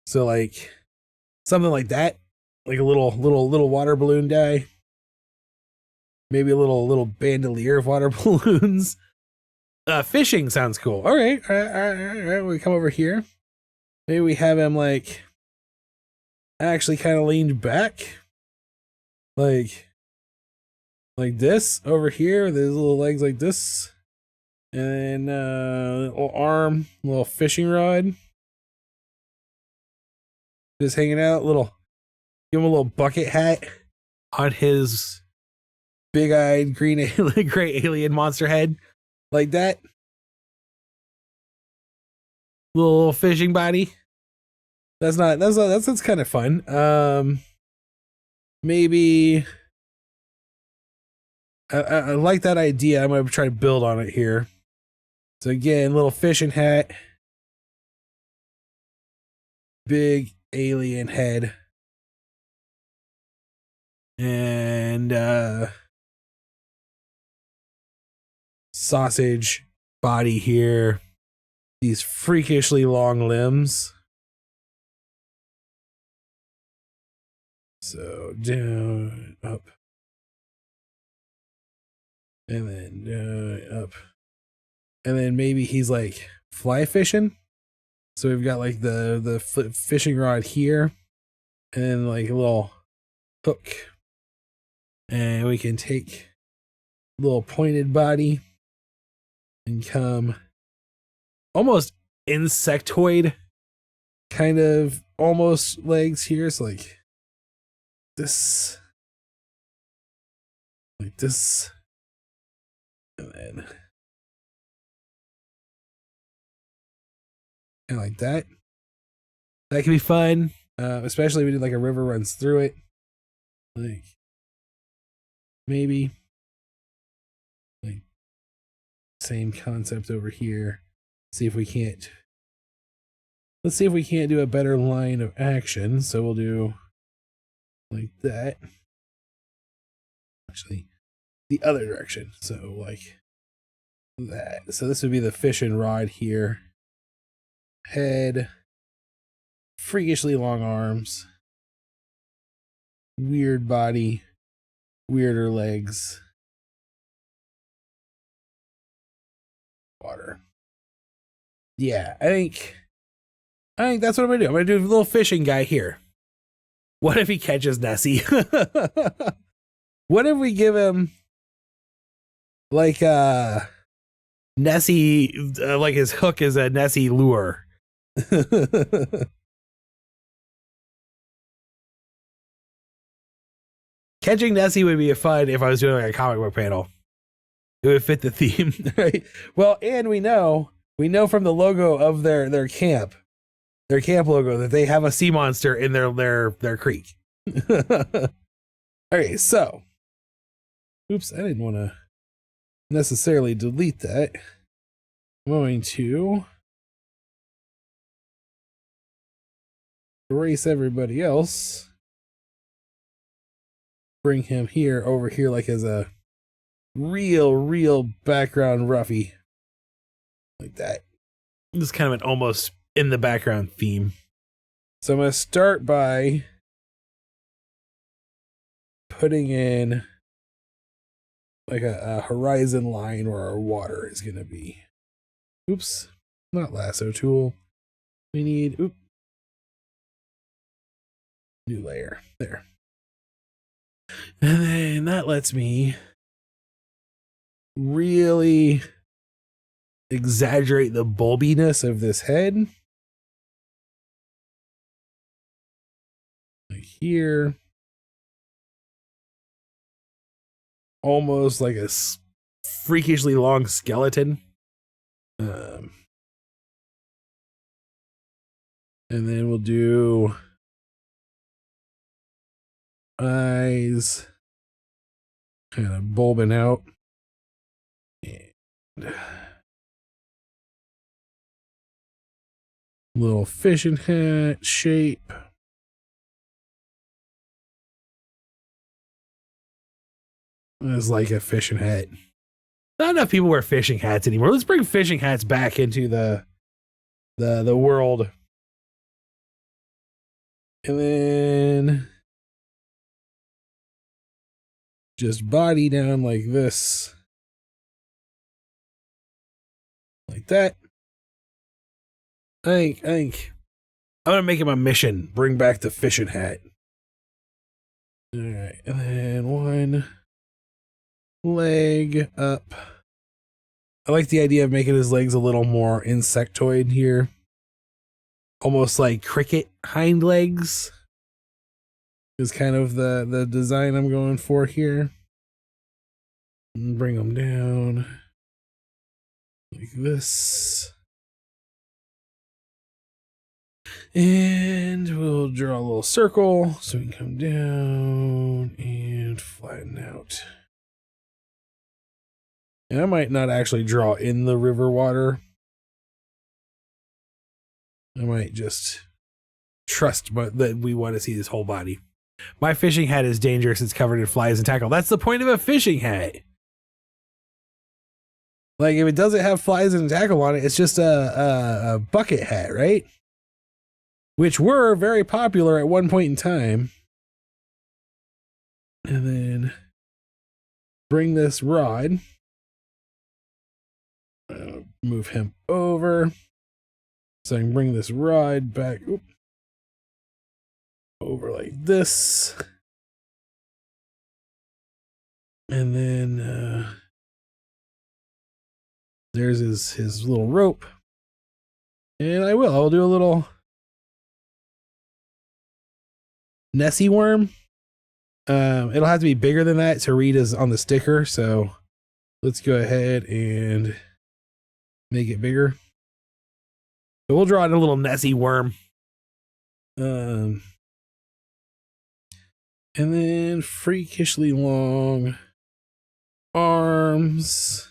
So like something like that, like a little water balloon guy, maybe a little bandolier of water balloons. Fishing sounds cool. All right. We come over here. Maybe we have him like actually kind of leaned back like this over here. There's little legs like this, and little arm, little fishing rod, just hanging out. Give him a little bucket hat on his big-eyed green gray alien monster head, like that. Little fishing body. That's kind of fun. Maybe I like that idea. I'm gonna try to build on it here. So again, little fishing hat, big alien head, and sausage body here. These freakishly long limbs. So down, up, and then down, up, and then maybe he's like fly fishing. So we've got like the fishing rod here, and like a little hook, and we can take a little pointed body and come almost insectoid kind of almost legs here. So like this, and then kind of like that. That can be fun, especially if we did like a river runs through it. Like maybe like same concept over here. See if we can't. Let's see if we can't do a better line of action. So we'll do like that. Actually, the other direction. So like that. So this would be the fishing rod here. Head. Freakishly long arms. Weird body. Weirder legs. Water. Yeah, I think that's what I'm gonna do. I'm gonna do a little fishing guy here. What if he catches Nessie? What if we give him like Nessie, like his hook is a Nessie lure? Catching Nessie would be fun if I was doing like a comic book panel. It would fit the theme, right? Well, and we know from the logo of their camp logo, that they have a sea monster in their creek. Okay, so oops, I didn't want to necessarily delete that. I'm going to erase everybody else. Bring him over here like as a real background roughy. Like that. This is kind of an almost in the background theme. So I'm going to start by putting in like a horizon line where our water is going to be. Oops, not lasso tool. We need, new layer. There. And then that lets me really exaggerate the bulbiness of this head. Like here. Almost like a freakishly long skeleton. And then we'll do eyes kind of bulbing out. And little fishing hat shape. It's like a fishing hat. Not enough people wear fishing hats anymore. Let's bring fishing hats back into the world. And then just body down like this. Like that. I think I'm gonna make it my mission. Bring back the fishing hat. All right, and then one leg up. I like the idea of making his legs a little more insectoid here. Almost like cricket hind legs is kind of the design I'm going for here. And bring them down like this. And we'll draw a little circle so we can come down and flatten out. And I might not actually draw in the river water. I might just trust that we want to see this whole body. My fishing hat is dangerous. It's covered in flies and tackle. That's the point of a fishing hat. Like, if it doesn't have flies and tackle on it, it's just a bucket hat, right? Which were very popular at one point in time. And then bring this rod. Move him over. So I can bring this rod back over like this. And then there's his little rope. And I'll do a little Nessie worm. It'll have to be bigger than that to read as on the sticker, so let's go ahead and make it bigger. So we'll draw in a little Nessie worm. And then freakishly long arms.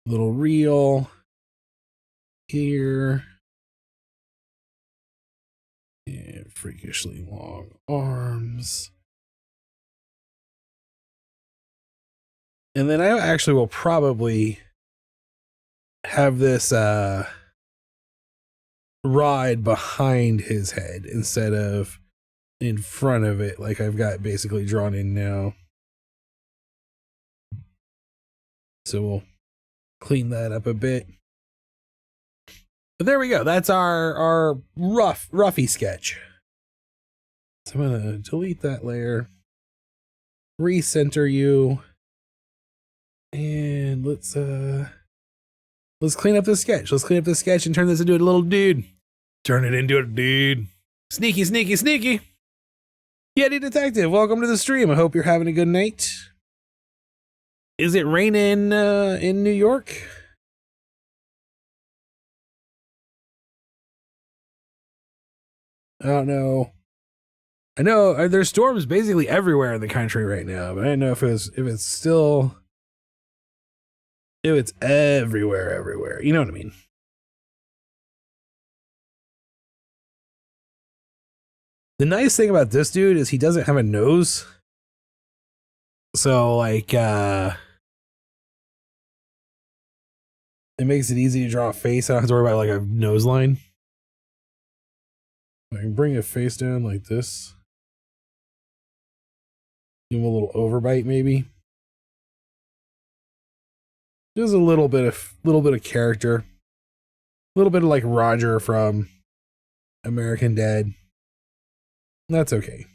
Little reel here. And freakishly long arms. And then I actually will probably have this rod behind his head instead of in front of it, like I've got basically drawn in now. So we'll clean that up a bit. But there we go. That's our roughy sketch. So I'm gonna delete that layer, recenter you, and let's clean up this sketch. Let's clean up this sketch and turn this into a little dude. Turn it into a dude. Sneaky, sneaky, sneaky. Yeti Detective, welcome to the stream. I hope you're having a good night. Is it raining in New York? I don't know. I know there's storms basically everywhere in the country right now, but I don't know if it's everywhere. You know what I mean? The nice thing about this dude is he doesn't have a nose. So like it makes it easy to draw a face. I don't have to worry about like a nose line. I can bring a face down like this. Give him a little overbite, maybe. Just a little bit of character. A little bit of like Roger from American Dad. That's okay.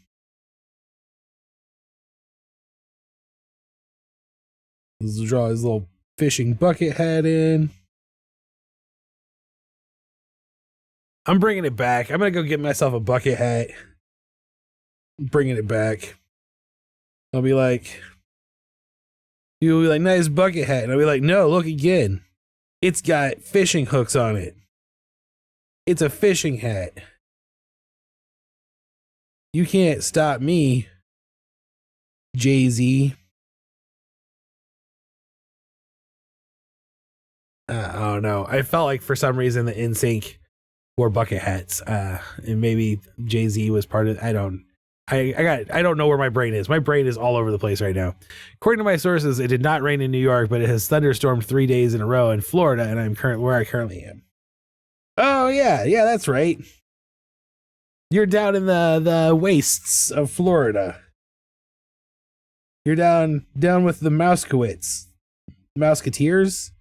Let's draw his little fishing bucket hat in. I'm bringing it back. I'm gonna go get myself a bucket hat. Bringing it back. I'll be like, you'll be like, nice bucket hat. And I'll be like, no, look again. It's got fishing hooks on it. It's a fishing hat. You can't stop me, Jay-Z. I don't know. I felt like for some reason the NSYNC wore bucket hats. And maybe Jay-Z was part of it. I don't know where my brain is. My brain is all over the place right now. According to my sources, it did not rain in New York, but it has thunderstormed 3 days in a row in Florida, and I'm where I currently am. Oh yeah, that's right. You're down in the wastes of Florida. You're down with the Mousekewitz. Mouseketeers?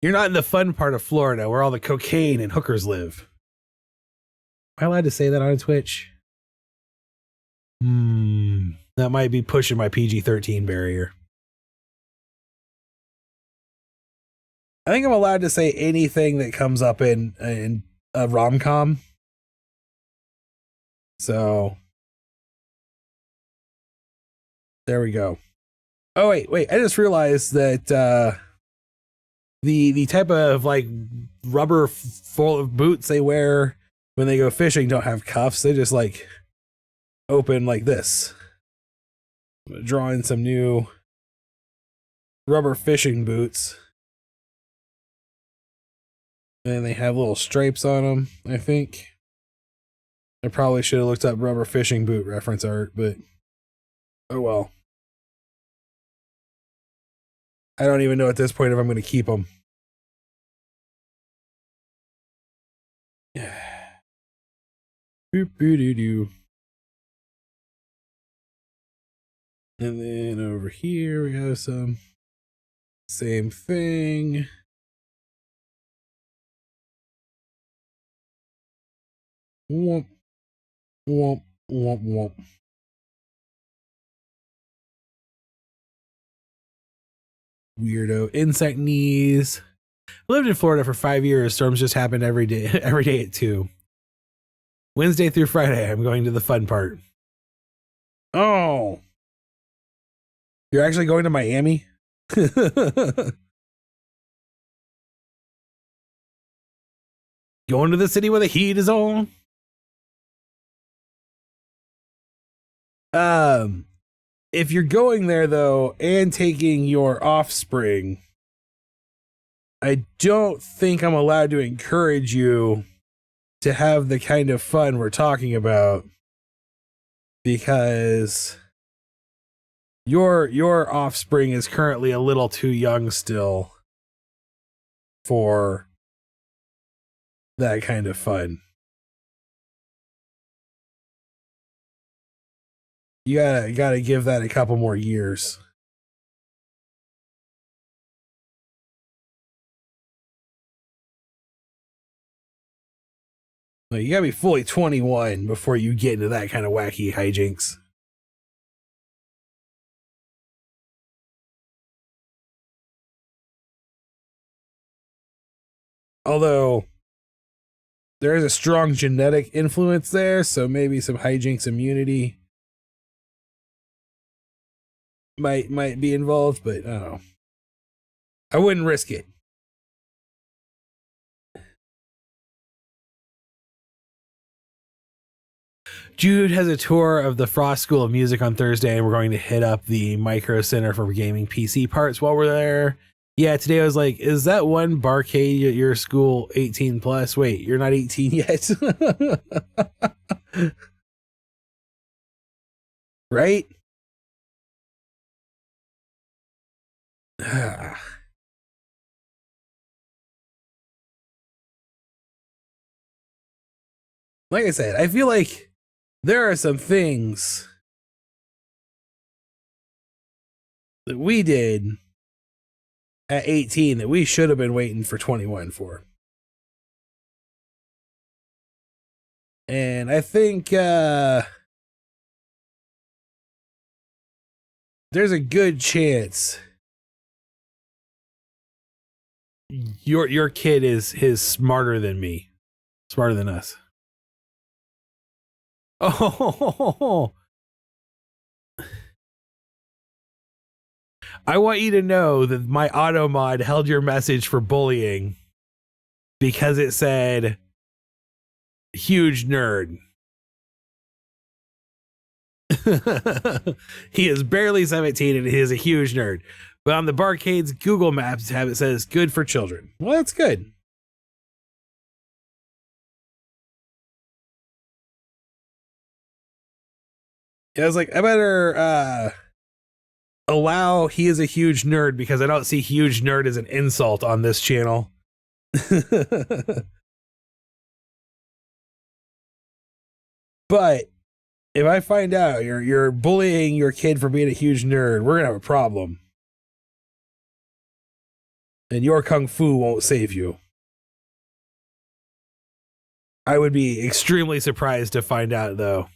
You're not in the fun part of Florida where all the cocaine and hookers live. I allowed to say that on Twitch? That might be pushing my PG-13 barrier. I think I'm allowed to say anything that comes up in a rom-com. So there we go. Oh wait, I just realized that the type of like rubber full of boots they wear when they go fishing don't have cuffs. They just like open like this. I'm gonna draw in some new rubber fishing boots. And they have little stripes on them, I think. I probably should have looked up rubber fishing boot reference art, but oh well. I don't even know at this point if I'm going to keep them. Boop-boo-doo-doo. And then over here we have some same thing. Womp, womp, womp, womp. Weirdo insect knees. I lived in Florida for 5 years. Storms just happened every day at 2. Wednesday through Friday, I'm going to the fun part. Oh. You're actually going to Miami? Going to the city where the heat is on? If you're going there though and taking your offspring, I don't think I'm allowed to encourage you to have the kind of fun we're talking about, because your offspring is currently a little too young still for that kind of fun. You gotta give that a couple more years. Like, you gotta be fully 21 before you get into that kind of wacky hijinks. Although there is a strong genetic influence there, so maybe some hijinks immunity might be involved, but I don't know. I wouldn't risk it. Jude has a tour of the Frost School of Music on Thursday, and we're going to hit up the Micro Center for Gaming PC parts while we're there. Yeah, today I was like, is that one barcade at your school 18 plus? Wait, you're not 18 yet? Right? Like I said, I feel like there are some things that we did at 18 that we should have been waiting for 21 for. And I think there's a good chance your kid is smarter than me. Smarter than us. Oh, I want you to know that my auto mod held your message for bullying because it said huge nerd. He is barely 17 and he is a huge nerd. But on the Barcade's Google Maps tab, it says good for children. Well, that's good. I was like, I better allow he is a huge nerd because I don't see huge nerd as an insult on this channel. But if I find out you're bullying your kid for being a huge nerd, we're gonna have a problem. And your kung fu won't save you. I would be extremely surprised to find out, though.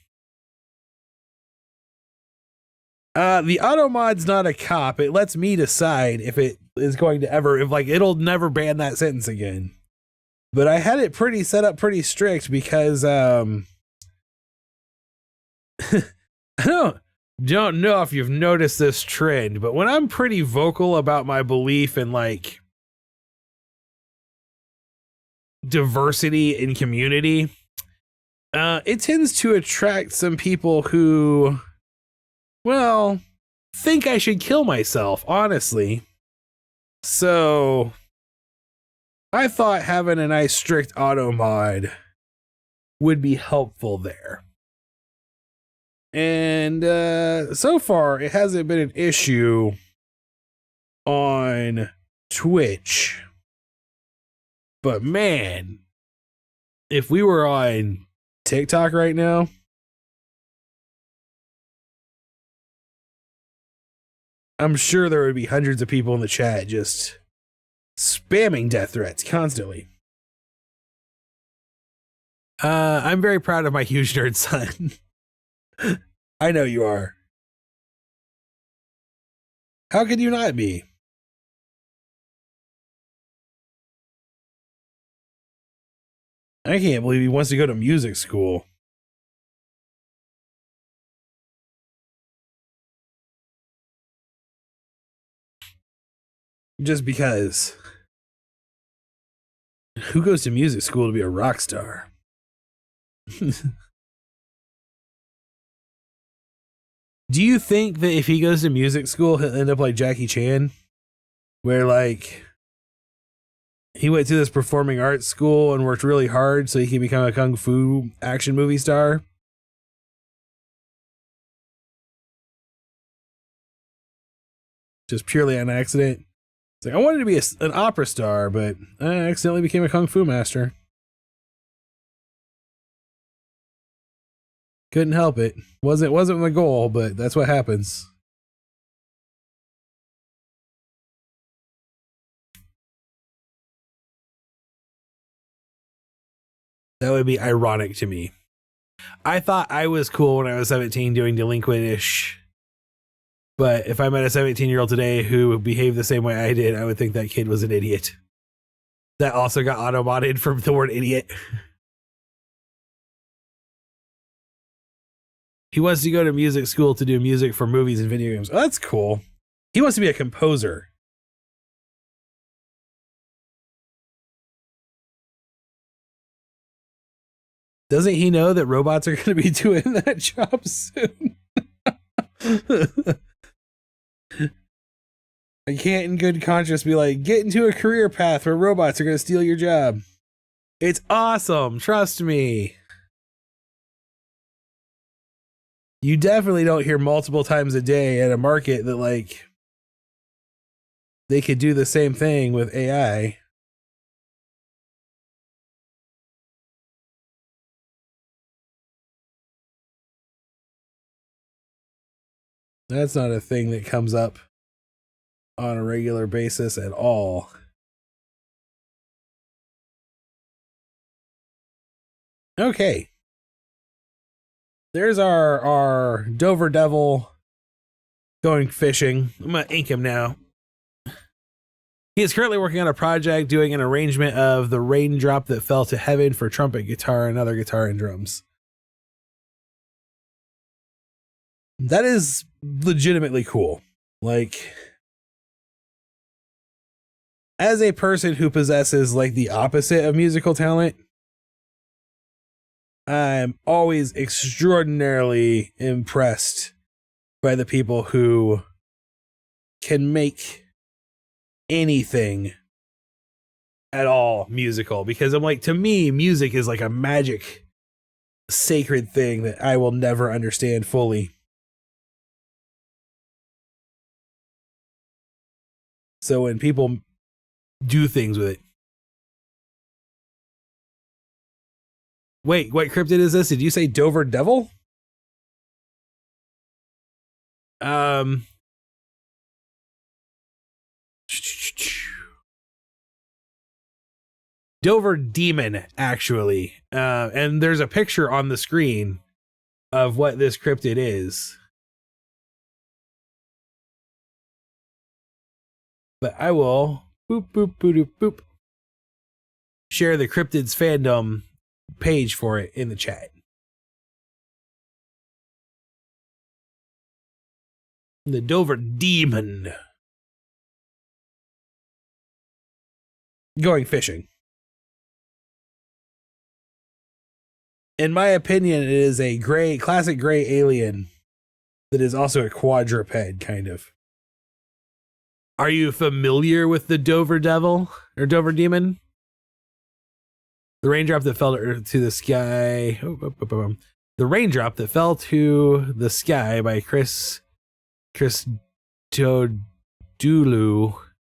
The auto mod's not a cop. It lets me decide if it is going to ever, if like it'll never ban that sentence again. But I had it pretty set up pretty strict because I don't know if you've noticed this trend, but when I'm pretty vocal about my belief in like diversity in community, it tends to attract some people who, well, think I should kill myself, honestly. So I thought having a nice strict auto mod would be helpful there. And so far, it hasn't been an issue on Twitch. But man, if we were on TikTok right now, I'm sure there would be hundreds of people in the chat just spamming death threats constantly. I'm very proud of my huge nerd son. I know you are. How could you not be? I can't believe he wants to go to music school. Just because. Who goes to music school to be a rock star? Do you think that if he goes to music school, he'll end up like Jackie Chan? Where like he went to this performing arts school and worked really hard so he can become a kung fu action movie star? Just purely on accident. It's like, I wanted to be an opera star, but I accidentally became a kung fu master. Couldn't help it. Wasn't my goal, but that's what happens. That would be ironic to me. I thought I was cool when I was 17 doing delinquent-ish. But if I met a 17-year-old today who behaved the same way I did, I would think that kid was an idiot. That also got auto-modded from the word idiot. He wants to go to music school to do music for movies and video games. Oh, that's cool. He wants to be a composer. Doesn't he know that robots are going to be doing that job soon? I can't in good conscience be like, get into a career path where robots are going to steal your job. It's awesome. Trust me. You definitely don't hear multiple times a day at a market that like they could do the same thing with AI. That's not a thing that comes up on a regular basis at all. Okay. There's our Dover Devil going fishing. I'm gonna ink him now. He is currently working on a project doing an arrangement of The Raindrop That Fell to Heaven for trumpet, guitar, and other guitar and drums. That is legitimately cool. Like, as a person who possesses like the opposite of musical talent, I'm always extraordinarily impressed by the people who can make anything at all musical, because I'm like, to me, music is like a magic, sacred thing that I will never understand fully. So when people do things with it. Wait, what cryptid is this? Did you say Dover Devil? Dover demon, actually. And there's a picture on the screen of what this cryptid is. But I will boop, boop, boop, boop, boop, share the Cryptids fandom page for it in the chat. The Dover demon. Going fishing. In my opinion, it is a classic gray alien that is also a quadruped, kind of. Are you familiar with the Dover Devil or Dover Demon? The raindrop that fell to the sky. The raindrop that fell to the sky by Chris Christodoulou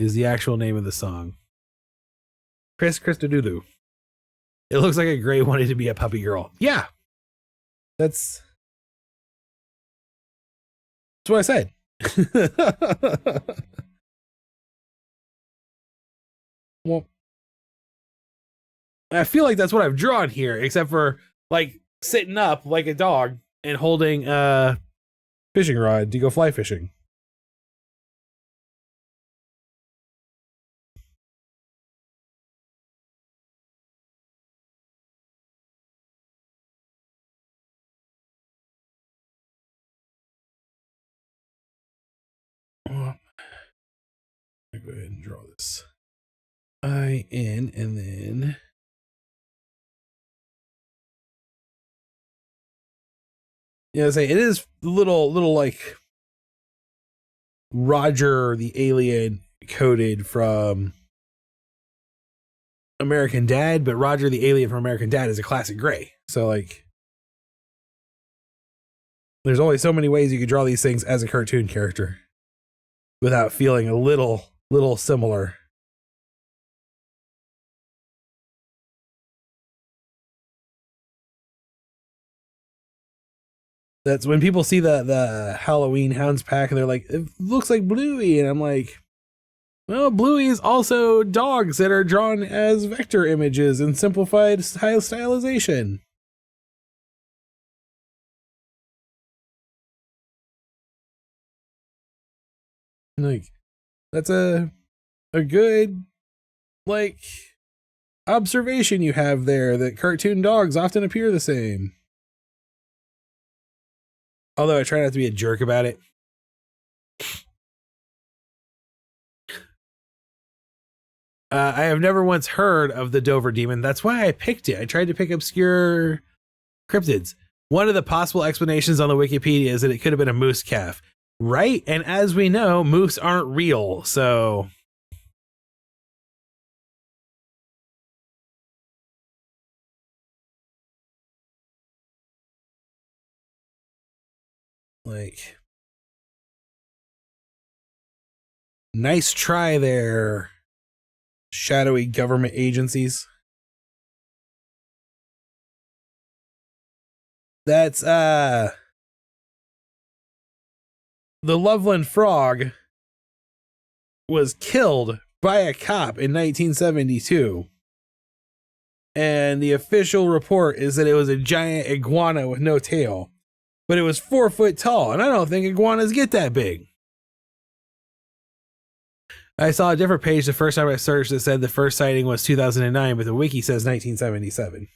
is the actual name of the song. Chris Christodoulou. It looks like a gray wanted to be a puppy girl. Yeah, that's what I said. Well, I feel like that's what I've drawn here, except for like sitting up like a dog and holding a fishing rod to go fly fishing. I go ahead and draw this. I-N and then yeah, say it is little like Roger the alien coded from American Dad, but Roger the alien from American Dad is a classic gray. So like there's only so many ways you could draw these things as a cartoon character without feeling a little similar. That's when people see the Halloween Hounds pack and they're like, it looks like Bluey. And I'm like, well, Bluey is also dogs that are drawn as vector images in simplified stylization. Like, that's a good, like, observation you have there, that cartoon dogs often appear the same. Although I try not to be a jerk about it. I have never once heard of the Dover Demon. That's why I picked it. I tried to pick obscure cryptids. One of the possible explanations on the Wikipedia is that it could have been a moose calf. Right? And as we know, moose aren't real, so... like... nice try there, shadowy government agencies. That's, the Loveland Frog was killed by a cop in 1972. And the official report is that it was a giant iguana with no tail. But it was 4 foot tall, and I don't think iguanas get that big. I saw a different page the first time I searched that said the first sighting was 2009, but the wiki says 1977.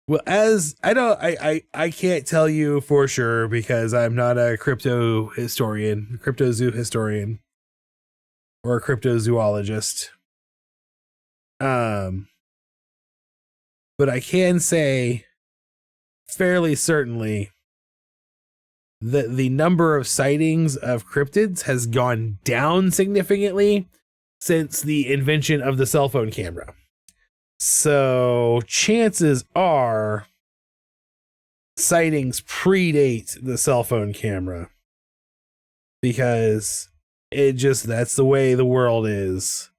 Well, as I can't tell you for sure because I'm not a cryptozoo historian, or a cryptozoologist. But I can say fairly certainly that the number of sightings of cryptids has gone down significantly since the invention of the cell phone camera. So chances are sightings predate the cell phone camera, because that's the way the world is.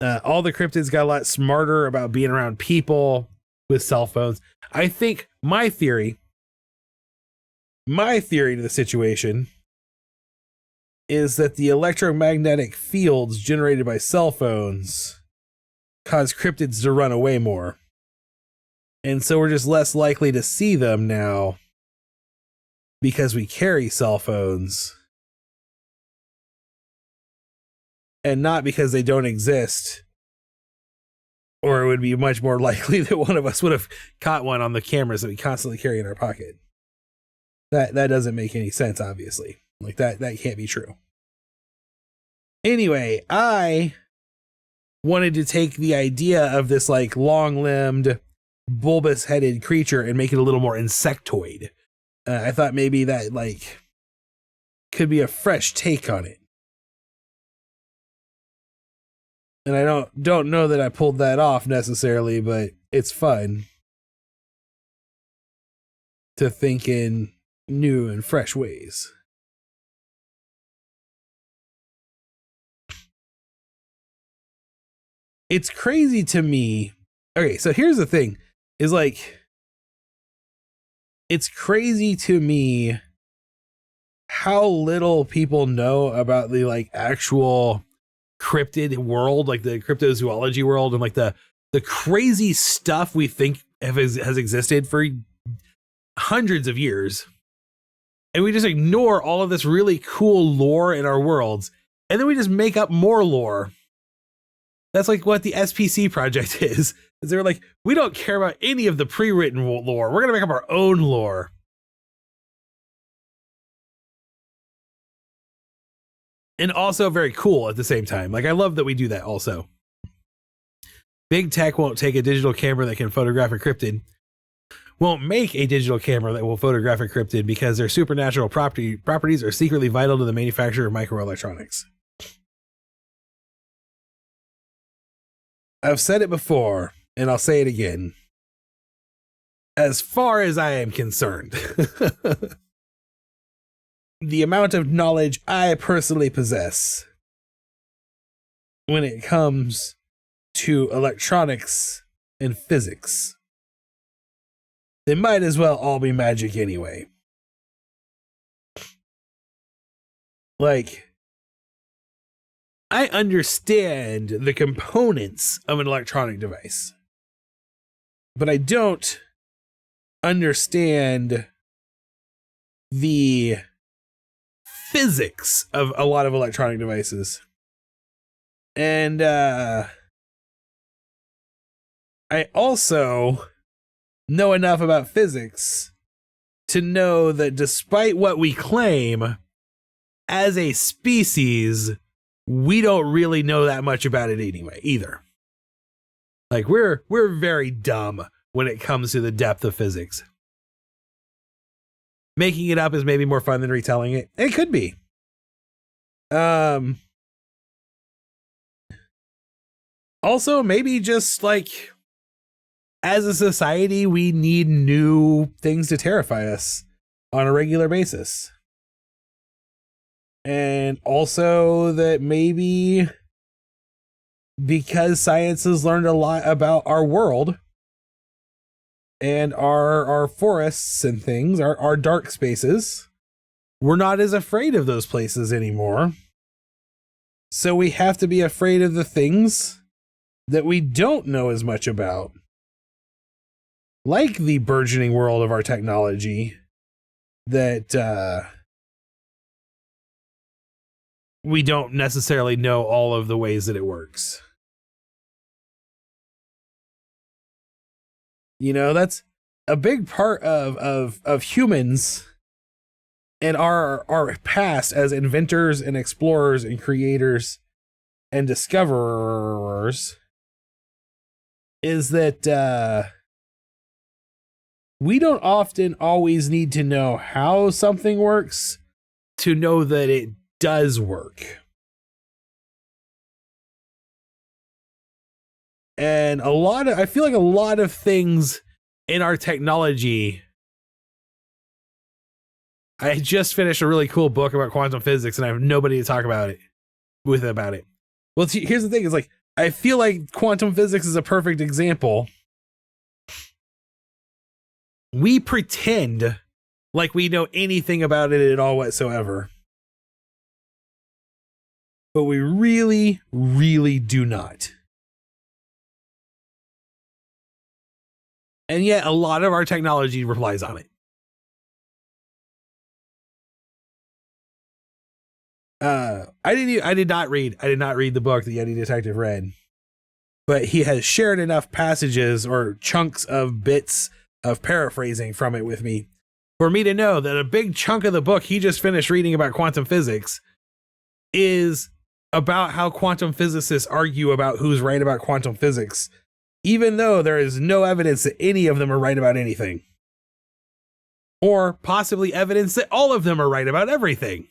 All the cryptids got a lot smarter about being around people with cell phones. I think my theory to the situation is that the electromagnetic fields generated by cell phones cause cryptids to run away more. And so we're just less likely to see them now because we carry cell phones. And not because they don't exist. Or it would be much more likely that one of us would have caught one on the cameras that we constantly carry in our pocket. That doesn't make any sense, obviously. Like that can't be true. Anyway, I wanted to take the idea of this like long-limbed, bulbous-headed creature and make it a little more insectoid. I thought maybe that like could be a fresh take on it. And I don't know that I pulled that off necessarily, but it's fun to think in new and fresh ways. It's crazy to me. Okay, so here's the thing, is like, it's crazy to me how little people know about the like actual cryptid world, like the cryptozoology world, and like the crazy stuff we think has existed for hundreds of years. And we just ignore all of this really cool lore in our worlds. And then we just make up more lore. That's like what the SPC project is they're like, we don't care about any of the pre-written lore. We're going to make up our own lore. And also very cool at the same time. Like, I love that we do that also. Big tech won't take a digital camera that can photograph a cryptid. Won't make a digital camera that will photograph a cryptid because their supernatural properties are secretly vital to the manufacture of microelectronics. I've said it before, and I'll say it again. As far as I am concerned, the amount of knowledge I personally possess when it comes to electronics and physics, they might as well all be magic anyway. Like, I understand the components of an electronic device, but I don't understand the physics of a lot of electronic devices. And I also know enough about physics to know that despite what we claim, as a species, we don't really know that much about it anyway, either. Like, we're very dumb when it comes to the depth of physics. Making it up is maybe more fun than retelling it. It could be. Also, maybe just like, as a society, we need new things to terrify us on a regular basis. And also that maybe because science has learned a lot about our world and our forests and things, our dark spaces, we're not as afraid of those places anymore. So we have to be afraid of the things that we don't know as much about. Like the burgeoning world of our technology that we don't necessarily know all of the ways that it works. You know, that's a big part of humans and our past as inventors and explorers and creators and discoverers is that we don't often always need to know how something works to know that it does work. And I feel like a lot of things in our technology. I just finished a really cool book about quantum physics and I have nobody to talk about it. Well, here's the thing, is like, I feel like quantum physics is a perfect example. We pretend like we know anything about it at all whatsoever. But we really, really do not. And yet a lot of our technology relies on it. I did not read the book that Yeti Detective read, but he has shared enough passages or chunks of bits of paraphrasing from it with me for me to know that a big chunk of the book he just finished reading about quantum physics is about how quantum physicists argue about who's right about quantum physics, even though there is no evidence that any of them are right about anything, or possibly evidence that all of them are right about everything.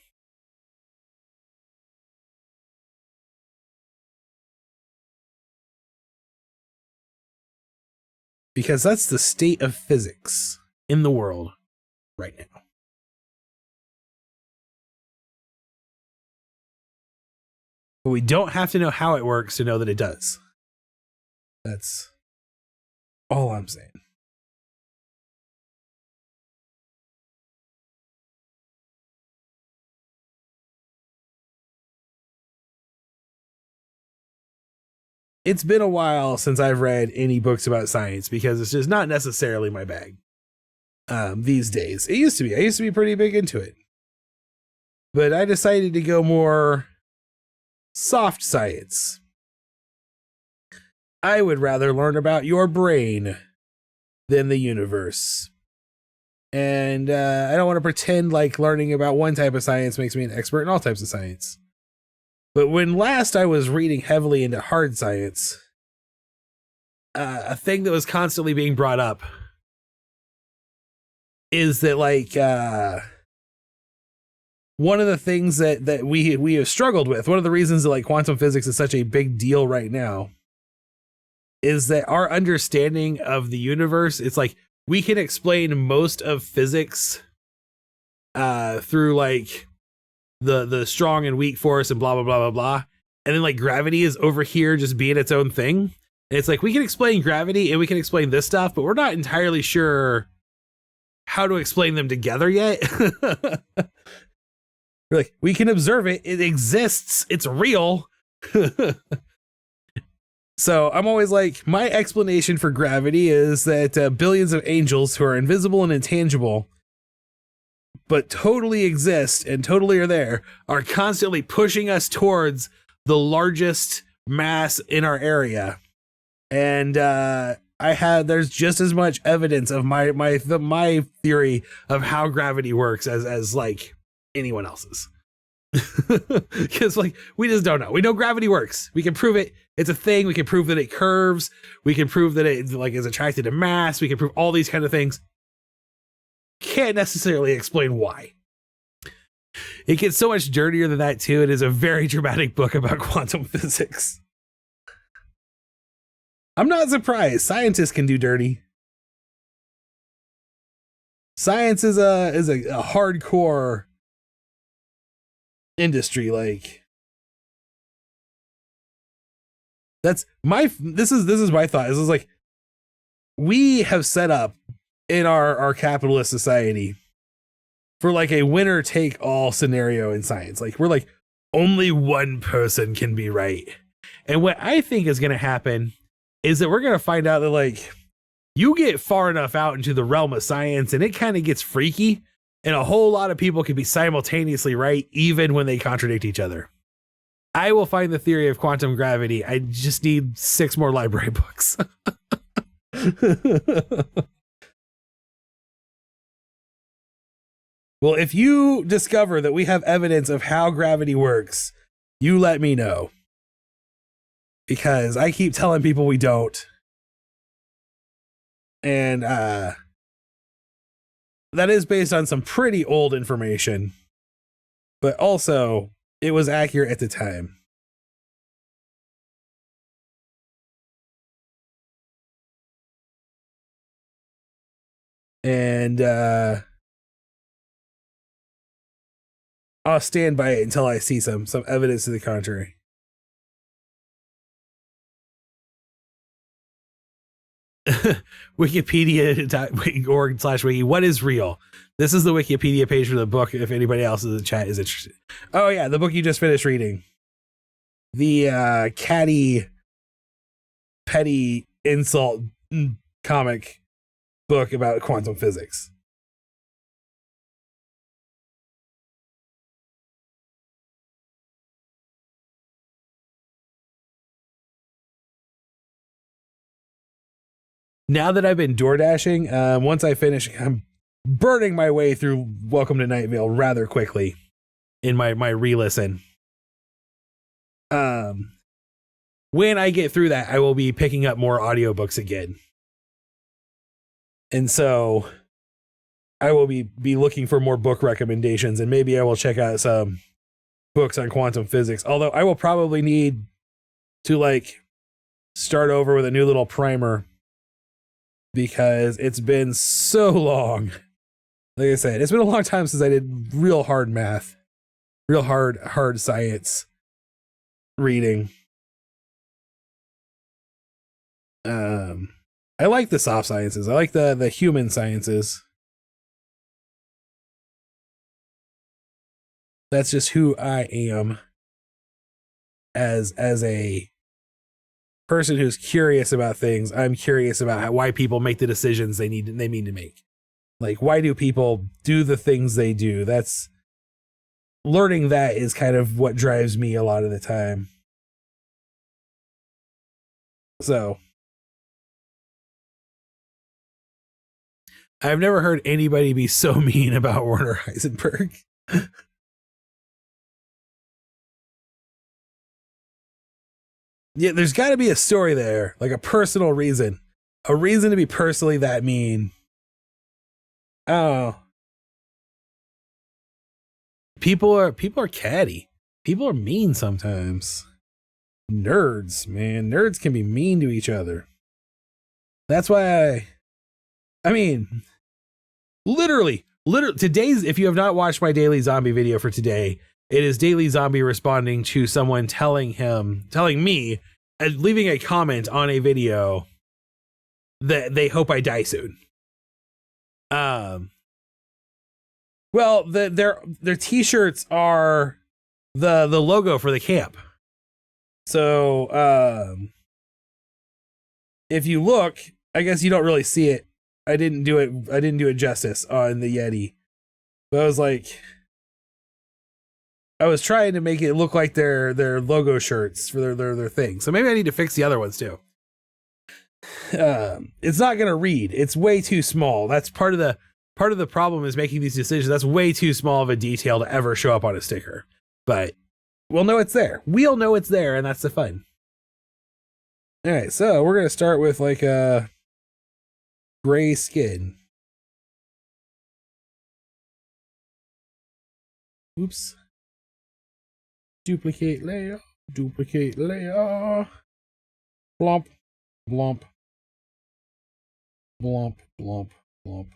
Because that's the state of physics in the world right now. But we don't have to know how it works to know that it does. That's all I'm saying. It's been a while since I've read any books about science because it's just not necessarily my bag these days. It used to be. I used to be pretty big into it. But I decided to go more soft science. I would rather learn about your brain than the universe. And I don't want to pretend like learning about one type of science makes me an expert in all types of science. But when last I was reading heavily into hard science, a thing that was constantly being brought up is that, like, one of the things that we have struggled with, one of the reasons that, like, quantum physics is such a big deal right now, is that our understanding of the universe, it's like we can explain most of physics through, like, the strong and weak force and blah blah blah blah blah, and then like gravity is over here just being its own thing, and it's like we can explain gravity and we can explain this stuff, but we're not entirely sure how to explain them together yet. We're like, we can observe it, it exists, it's real. So I'm always like, my explanation for gravity is that billions of angels who are invisible and intangible but totally exist and totally are there, are constantly pushing us towards the largest mass in our area. And there's just as much evidence of my theory of how gravity works as like anyone else's. Because like we just don't know. We know gravity works. We can prove it. It's a thing. We can prove that it curves. We can prove that it like is attracted to mass. We can prove all these kind of things. Can't necessarily explain why. It gets so much dirtier than that too. It is a very dramatic book about quantum physics. I'm not surprised. Scientists can do dirty. Science is a hardcore industry. Like, this is my thought. This is like, we have set up in our capitalist society for like a winner take all scenario in science. Like, we're like, only one person can be right. And what I think is going to happen is that we're going to find out that like you get far enough out into the realm of science and it kind of gets freaky, and a whole lot of people can be simultaneously right even when they contradict each other. I will find the theory of quantum gravity. I just need 6 more library books. Well, if you discover that we have evidence of how gravity works, you let me know. Because I keep telling people we don't. And that is based on some pretty old information. But also, it was accurate at the time. And I'll stand by it until I see some evidence to the contrary. Wikipedia.org/wiki. What is real? This is the Wikipedia page for the book if anybody else in the chat is interested. Oh yeah, the book you just finished reading. The catty, petty insult comic book about quantum physics. Now that I've been door dashing, once I finish, I'm burning my way through Welcome to Night Vale rather quickly in my re-listen. When I get through that, I will be picking up more audiobooks again. And so I will be looking for more book recommendations, and maybe I will check out some books on quantum physics. Although I will probably need to like start over with a new little primer because it's been so long. Like I said, it's been a long time since I did real hard math, real hard science reading. I like the soft sciences. I like the human sciences. That's just who I am as a person who's curious about things. I'm curious about why people make the decisions they mean to make. Like, why do people do the things they do? That's learning. That is kind of what drives me a lot of the time. So I've never heard anybody be so mean about Werner Heisenberg. Yeah, there's got to be a story there, like a personal reason. A reason to be personally that mean. Oh. People are catty. People are mean sometimes. Nerds, man. Nerds can be mean to each other. That's why I mean, literally, today's, if you have not watched my Daily Zombie video for today, it is Daily Zombie responding to someone telling me, and leaving a comment on a video that they hope I die soon. Well, their t-shirts are the logo for the camp. So, if you look, I guess you don't really see it. I didn't do it justice on the Yeti. But I was trying to make it look like their logo shirts for their thing. So maybe I need to fix the other ones too. It's not gonna read. It's way too small. That's part of the problem is making these decisions. That's way too small of a detail to ever show up on a sticker. But we'll know it's there. We'll know it's there, and that's the fun. All right, so we're gonna start with like a gray skin. Oops. Duplicate layer. Duplicate layer. Blump. Blump. Blump. Blump. Blump.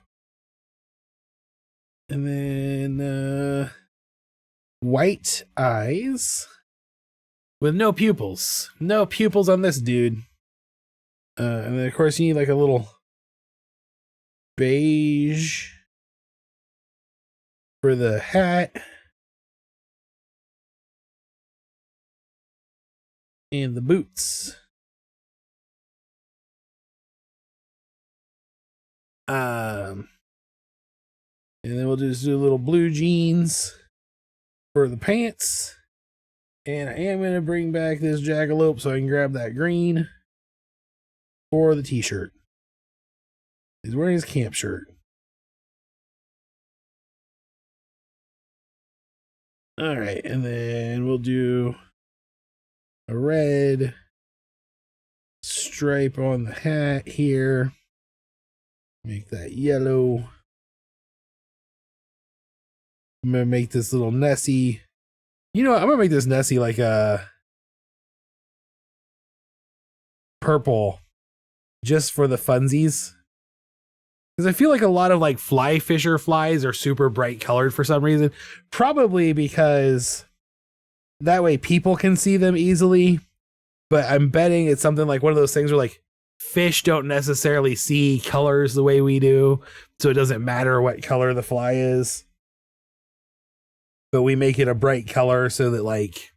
And then white eyes with no pupils. No pupils on this dude. And then of course you need like a little beige for the hat. And the boots. And then we'll just do little blue jeans for the pants. And I am going to bring back this jackalope so I can grab that green for the t-shirt. He's wearing his camp shirt. All right, and then we'll do a red stripe on the hat here. Make that yellow. I'm gonna make this little Nessie. You know what? I'm gonna make this Nessie like a purple just for the funsies. Because I feel like a lot of like fly fisher flies are super bright colored for some reason. Probably because that way people can see them easily. But I'm betting it's something like one of those things where like fish don't necessarily see colors the way we do. So it doesn't matter what color the fly is. But we make it a bright color so that like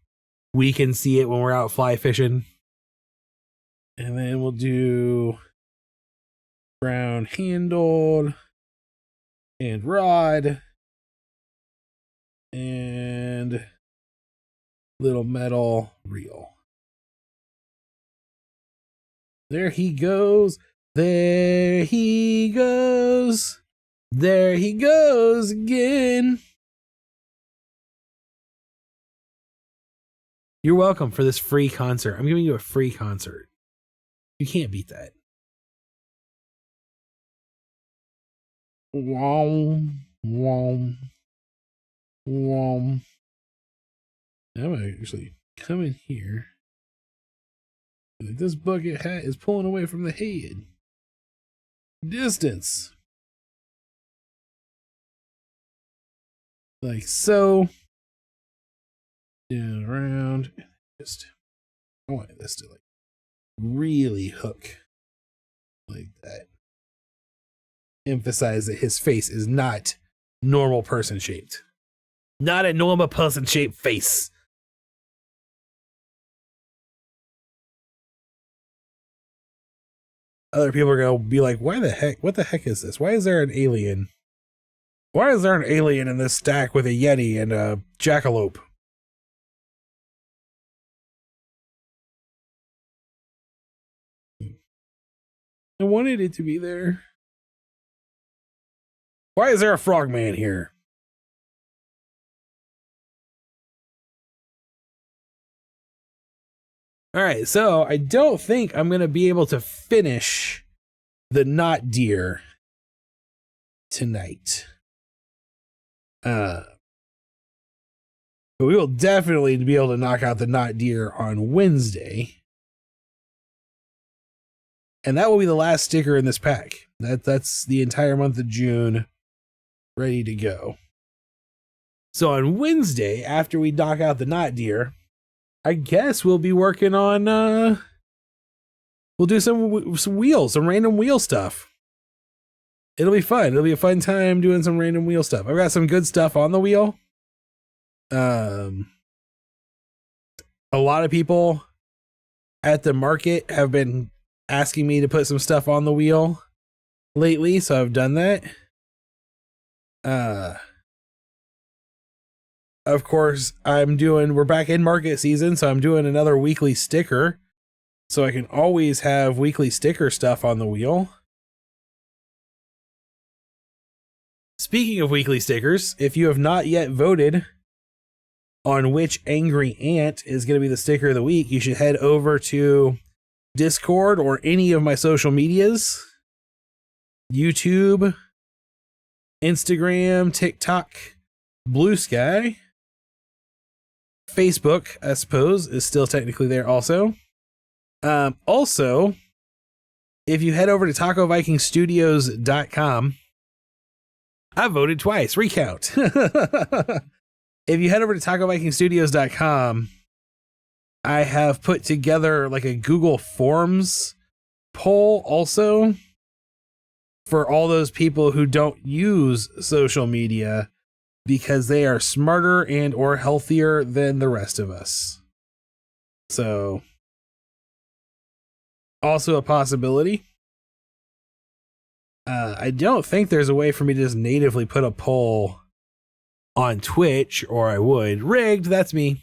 we can see it when we're out fly fishing. And then we'll do brown handled and rod and little metal reel. There he goes. There he goes. There he goes again. You're welcome for this free concert. I'm giving you a free concert. You can't beat that. Wom, wom, wom. I'm gonna actually come in here. This bucket hat is pulling away from the head. Distance. Like so. Down around. Just, I want this to like really hook like that. Emphasize that his face is not normal person shaped. Not a normal person shaped face. Other people are going to be like, why the heck? What the heck is this? Why is there an alien? Why is there an alien in this stack with a Yeti and a jackalope? I wanted it to be there. Why is there a frogman here? All right, so I don't think I'm going to be able to finish the knot deer tonight. But we will definitely be able to knock out the knot deer on Wednesday. And that will be the last sticker in this pack. That's the entire month of June ready to go. So on Wednesday, after we knock out the knot deer, I guess we'll be working on, we'll do some wheels, some random wheel stuff. It'll be fun. It'll be a fun time doing some random wheel stuff. I've got some good stuff on the wheel. A lot of people at the market have been asking me to put some stuff on the wheel lately, so I've done that. Of course, we're back in market season, so I'm doing another weekly sticker. So I can always have weekly sticker stuff on the wheel. Speaking of weekly stickers, if you have not yet voted on which angry ant is going to be the sticker of the week, you should head over to Discord or any of my social medias. YouTube, Instagram, TikTok, Blue Sky. Facebook, I suppose, is still technically there also. Also, if you head over to TacoVikingStudios.com, I voted twice. Recount. If you head over to TacoVikingStudios.com, I have put together like a Google Forms poll also for all those people who don't use social media because they are smarter and or healthier than the rest of us. So, also a possibility. I don't think there's a way for me to just natively put a poll on Twitch, or I would. Rigged, that's me.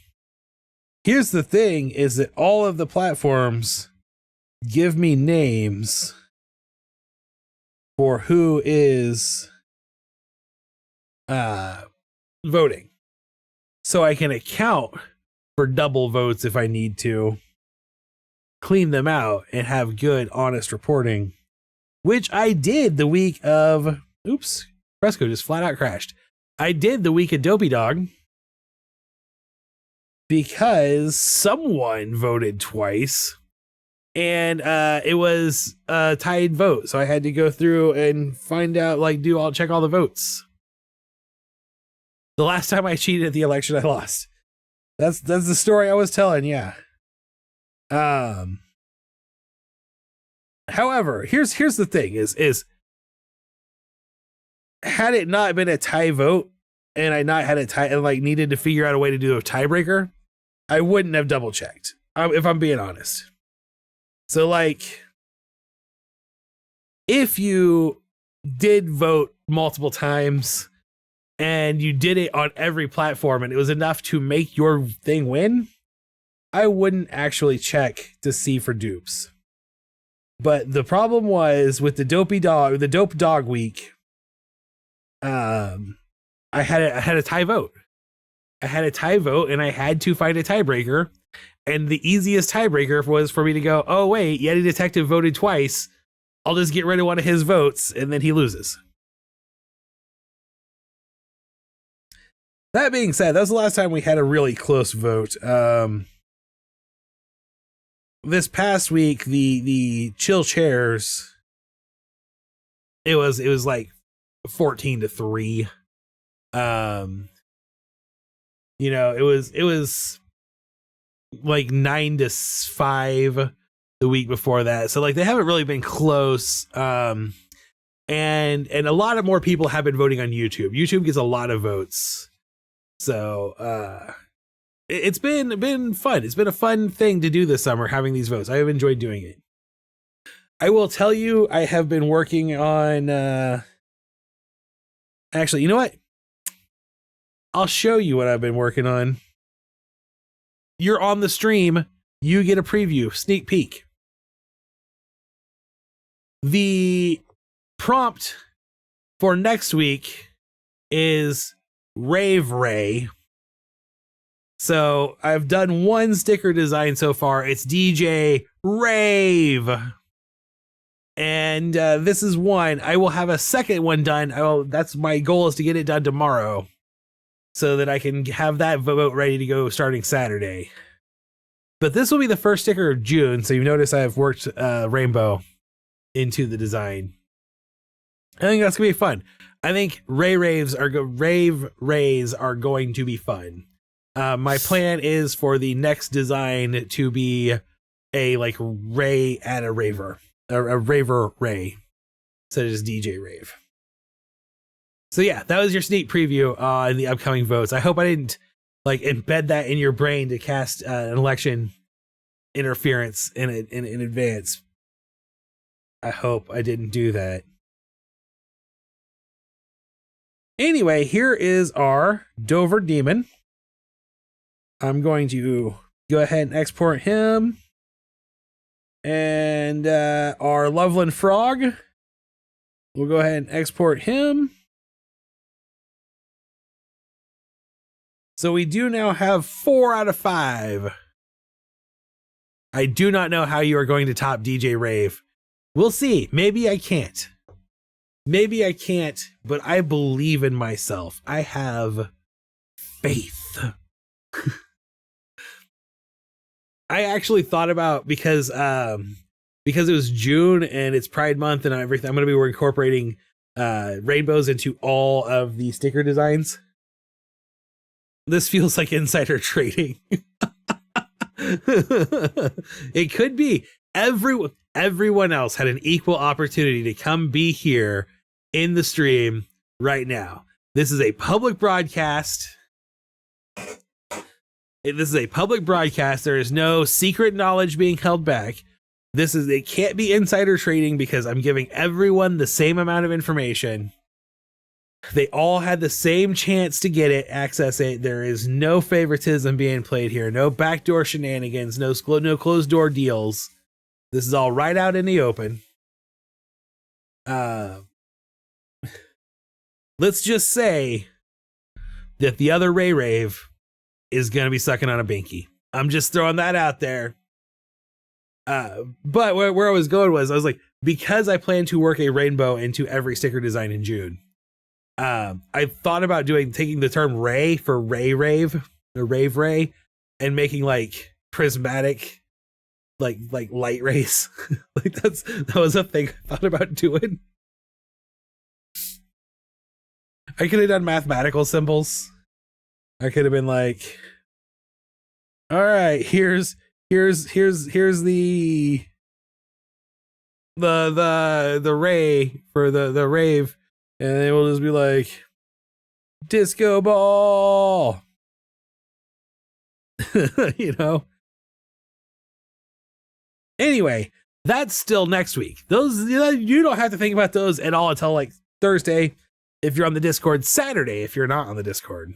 Here's the thing, is that all of the platforms give me names for who is voting. So I can account for double votes if I need to, clean them out, and have good, honest reporting, which I did the week of, oops, Fresco just flat out crashed. I did the week of Dopey Dog because someone voted twice and it was a tied vote. So I had to go through and find out, like, check all the votes. The last time I cheated at the election, I lost. That's the story I was telling, yeah. However, here's the thing is had it not been a tie vote and I not had a tie and like needed to figure out a way to do a tiebreaker, I wouldn't have double checked, if I'm being honest. So like, if you did vote multiple times and you did it on every platform and it was enough to make your thing win, I wouldn't actually check to see for dupes. But the problem was with the dope dog week, I had a tie vote. I had a tie vote and I had to find a tiebreaker. And the easiest tiebreaker was for me to go, oh wait, Yeti Detective voted twice. I'll just get rid of one of his votes and then he loses. That being said, that was the last time we had a really close vote. This past week, the chill chairs, it was like 14-3. You know, it was like 9-5 the week before that. So like they haven't really been close. And a lot of more people have been voting on YouTube. YouTube gets a lot of votes. So it's been fun. It's been a fun thing to do this summer, having these votes. I have enjoyed doing it. I will tell you, I have been working on actually, you know what? I'll show you what I've been working on. You're on the stream. You get a preview, sneak peek. The prompt for next week is Rave Ray. So I've done one sticker design so far. It's DJ Rave. And this is one. I will have a second one done. That's my goal, is to get it done tomorrow so that I can have that vote ready to go starting Saturday. But this will be the first sticker of June. So you notice I've worked rainbow into the design. I think that's gonna be fun. I think rave rays are going to be fun. My plan is for the next design to be a like Ray at a raver, a raver Ray, instead of just DJ Rave. So yeah, that was your sneak preview in the upcoming votes. I hope I didn't like embed that in your brain to cast an election interference in advance. I hope I didn't do that. Anyway, here is our Dover Demon. I'm going to go ahead and export him. And our Loveland Frog, we'll go ahead and export him. So we do now have 4 out of 5. I do not know how you are going to top DJ Rave. We'll see. Maybe I can't. Maybe I can't, but I believe in myself. I have faith. I actually thought about, because it was June and it's Pride Month and everything, I'm going to be incorporating rainbows into all of the sticker designs. This feels like insider trading. It could be. Everyone else had an equal opportunity to come be here in the stream right now. This is a public broadcast. This is a public broadcast. There is no secret knowledge being held back. It can't be insider trading because I'm giving everyone the same amount of information. They all had the same chance to get it, access it. There is no favoritism being played here. No backdoor shenanigans, no closed door deals. This is all right out in the open. Let's just say that the other Ray Rave is going to be sucking on a binky. I'm just throwing that out there. But where I was going was, I was like, because I plan to work a rainbow into every sticker design in June, I thought about taking the term Ray for Ray Rave, or Rave Ray, and making like prismatic, like light rays. Like that was a thing I thought about doing. I could have done mathematical symbols. I could have been like, all right, here's the ray for the rave, and it will just be like disco ball. You know. Anyway, That's still next week. Those, you don't have to think about those at all until like Thursday if you're on the Discord, Saturday if you're not on the Discord.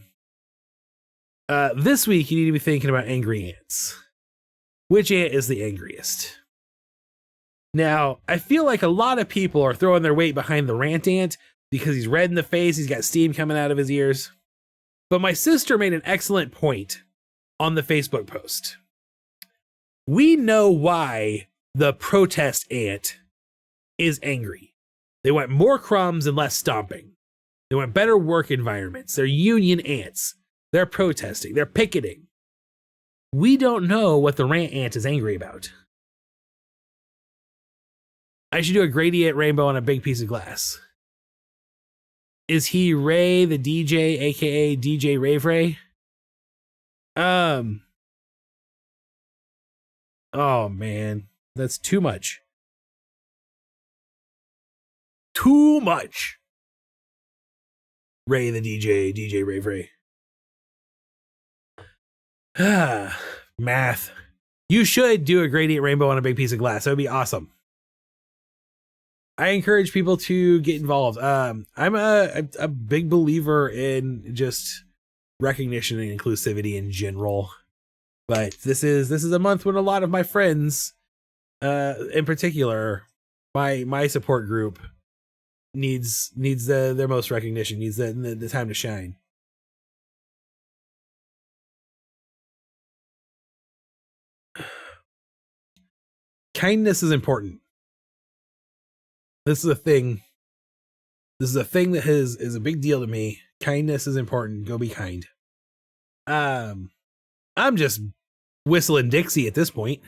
This week you need to be thinking about angry ants. Which ant is the angriest? Now, I feel like a lot of people are throwing their weight behind the rant ant because he's red in the face, he's got steam coming out of his ears. But my sister made an excellent point on the Facebook post. We know why the protest ant is angry. They want more crumbs and less stomping. They want better work environments. They're union ants. They're protesting. They're picketing. We don't know what the rant ant is angry about. I should do a gradient rainbow on a big piece of glass. Is he Ray the DJ, aka DJ Rave Ray? Oh man, that's too much. Too much. Ray the DJ, DJ Rave Ray. Math. You should do a gradient rainbow on a big piece of glass. That would be awesome. I encourage people to get involved. I'm a big believer in just recognition and inclusivity in general. But this is a month when a lot of my friends, in particular, my support group needs their most recognition, needs the time to shine. Kindness is important. This is a thing. This is a thing that is a big deal to me. Kindness is important. Go be kind. I'm just whistling Dixie at this point.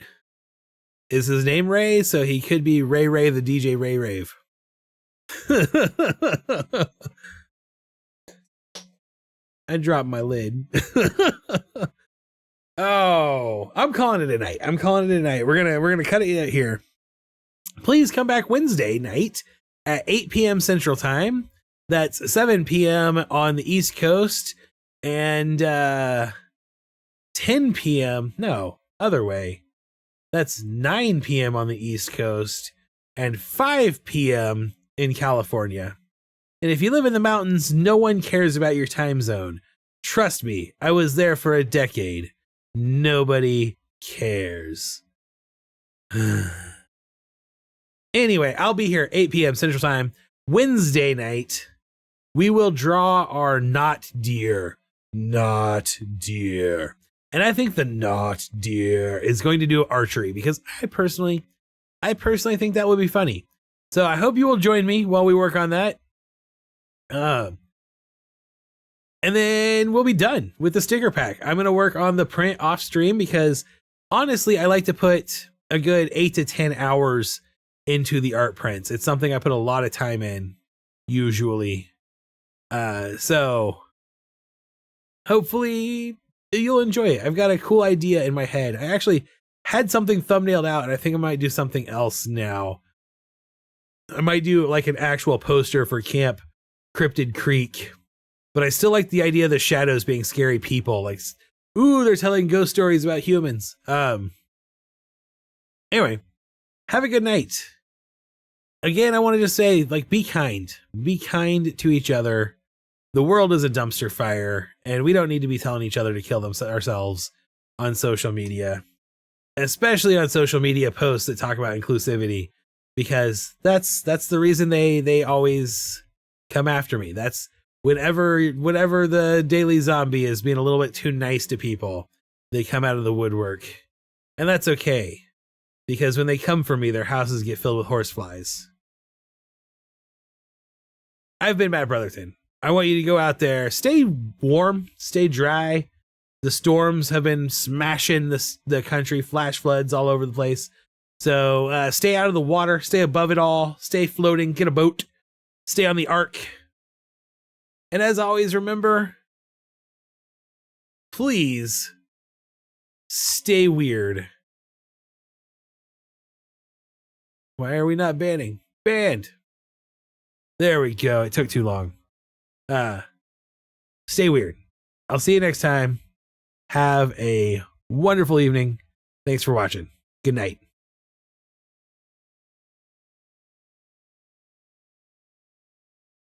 Is his name Ray? So he could be Ray Ray the DJ Ray Rave. I dropped my lid. Oh, I'm calling it a night. We're gonna cut it here. Please come back Wednesday night at 8 p.m. Central Time. That's 7 p.m. on the East Coast and 10 p.m. No, other way. That's 9 p.m. on the East Coast and 5 p.m. in California. And if you live in the mountains, no one cares about your time zone. Trust me, I was there for a decade. Nobody cares. Anyway, I'll be here 8 p.m. Central Time Wednesday night. We will draw our not deer. Not deer. And I think the not deer is going to do archery because I personally think that would be funny. So I hope you will join me while we work on that. And then we'll be done with the sticker pack. I'm going to work on the print off stream because honestly, I like to put a good 8 to 10 hours into the art prints. It's something I put a lot of time in usually. So hopefully you'll enjoy it. I've got a cool idea in my head. I actually had something thumbnailed out and I think I might do something else now. I might do like an actual poster for Camp Cryptid Creek, but I still like the idea of the shadows being scary people. Like, ooh, they're telling ghost stories about humans. Anyway, have a good night. Again, I want to just say, like, be kind. Be kind to each other. The world is a dumpster fire, and we don't need to be telling each other to kill ourselves on social media, especially on social media posts that talk about inclusivity, because that's the reason they always come after me. That's whenever the daily zombie is being a little bit too nice to people, they come out of the woodwork, and that's okay. Because when they come for me, their houses get filled with horseflies. I've been Matt Brotherton. I want you to go out there, stay warm, stay dry. The storms have been smashing the country, flash floods all over the place. So stay out of the water, stay above it all, stay floating, get a boat, stay on the ark. And as always, remember, please stay weird. Why are we not banning? Banned. There we go. It took too long. Stay weird. I'll see you next time. Have a wonderful evening. Thanks for watching. Good night.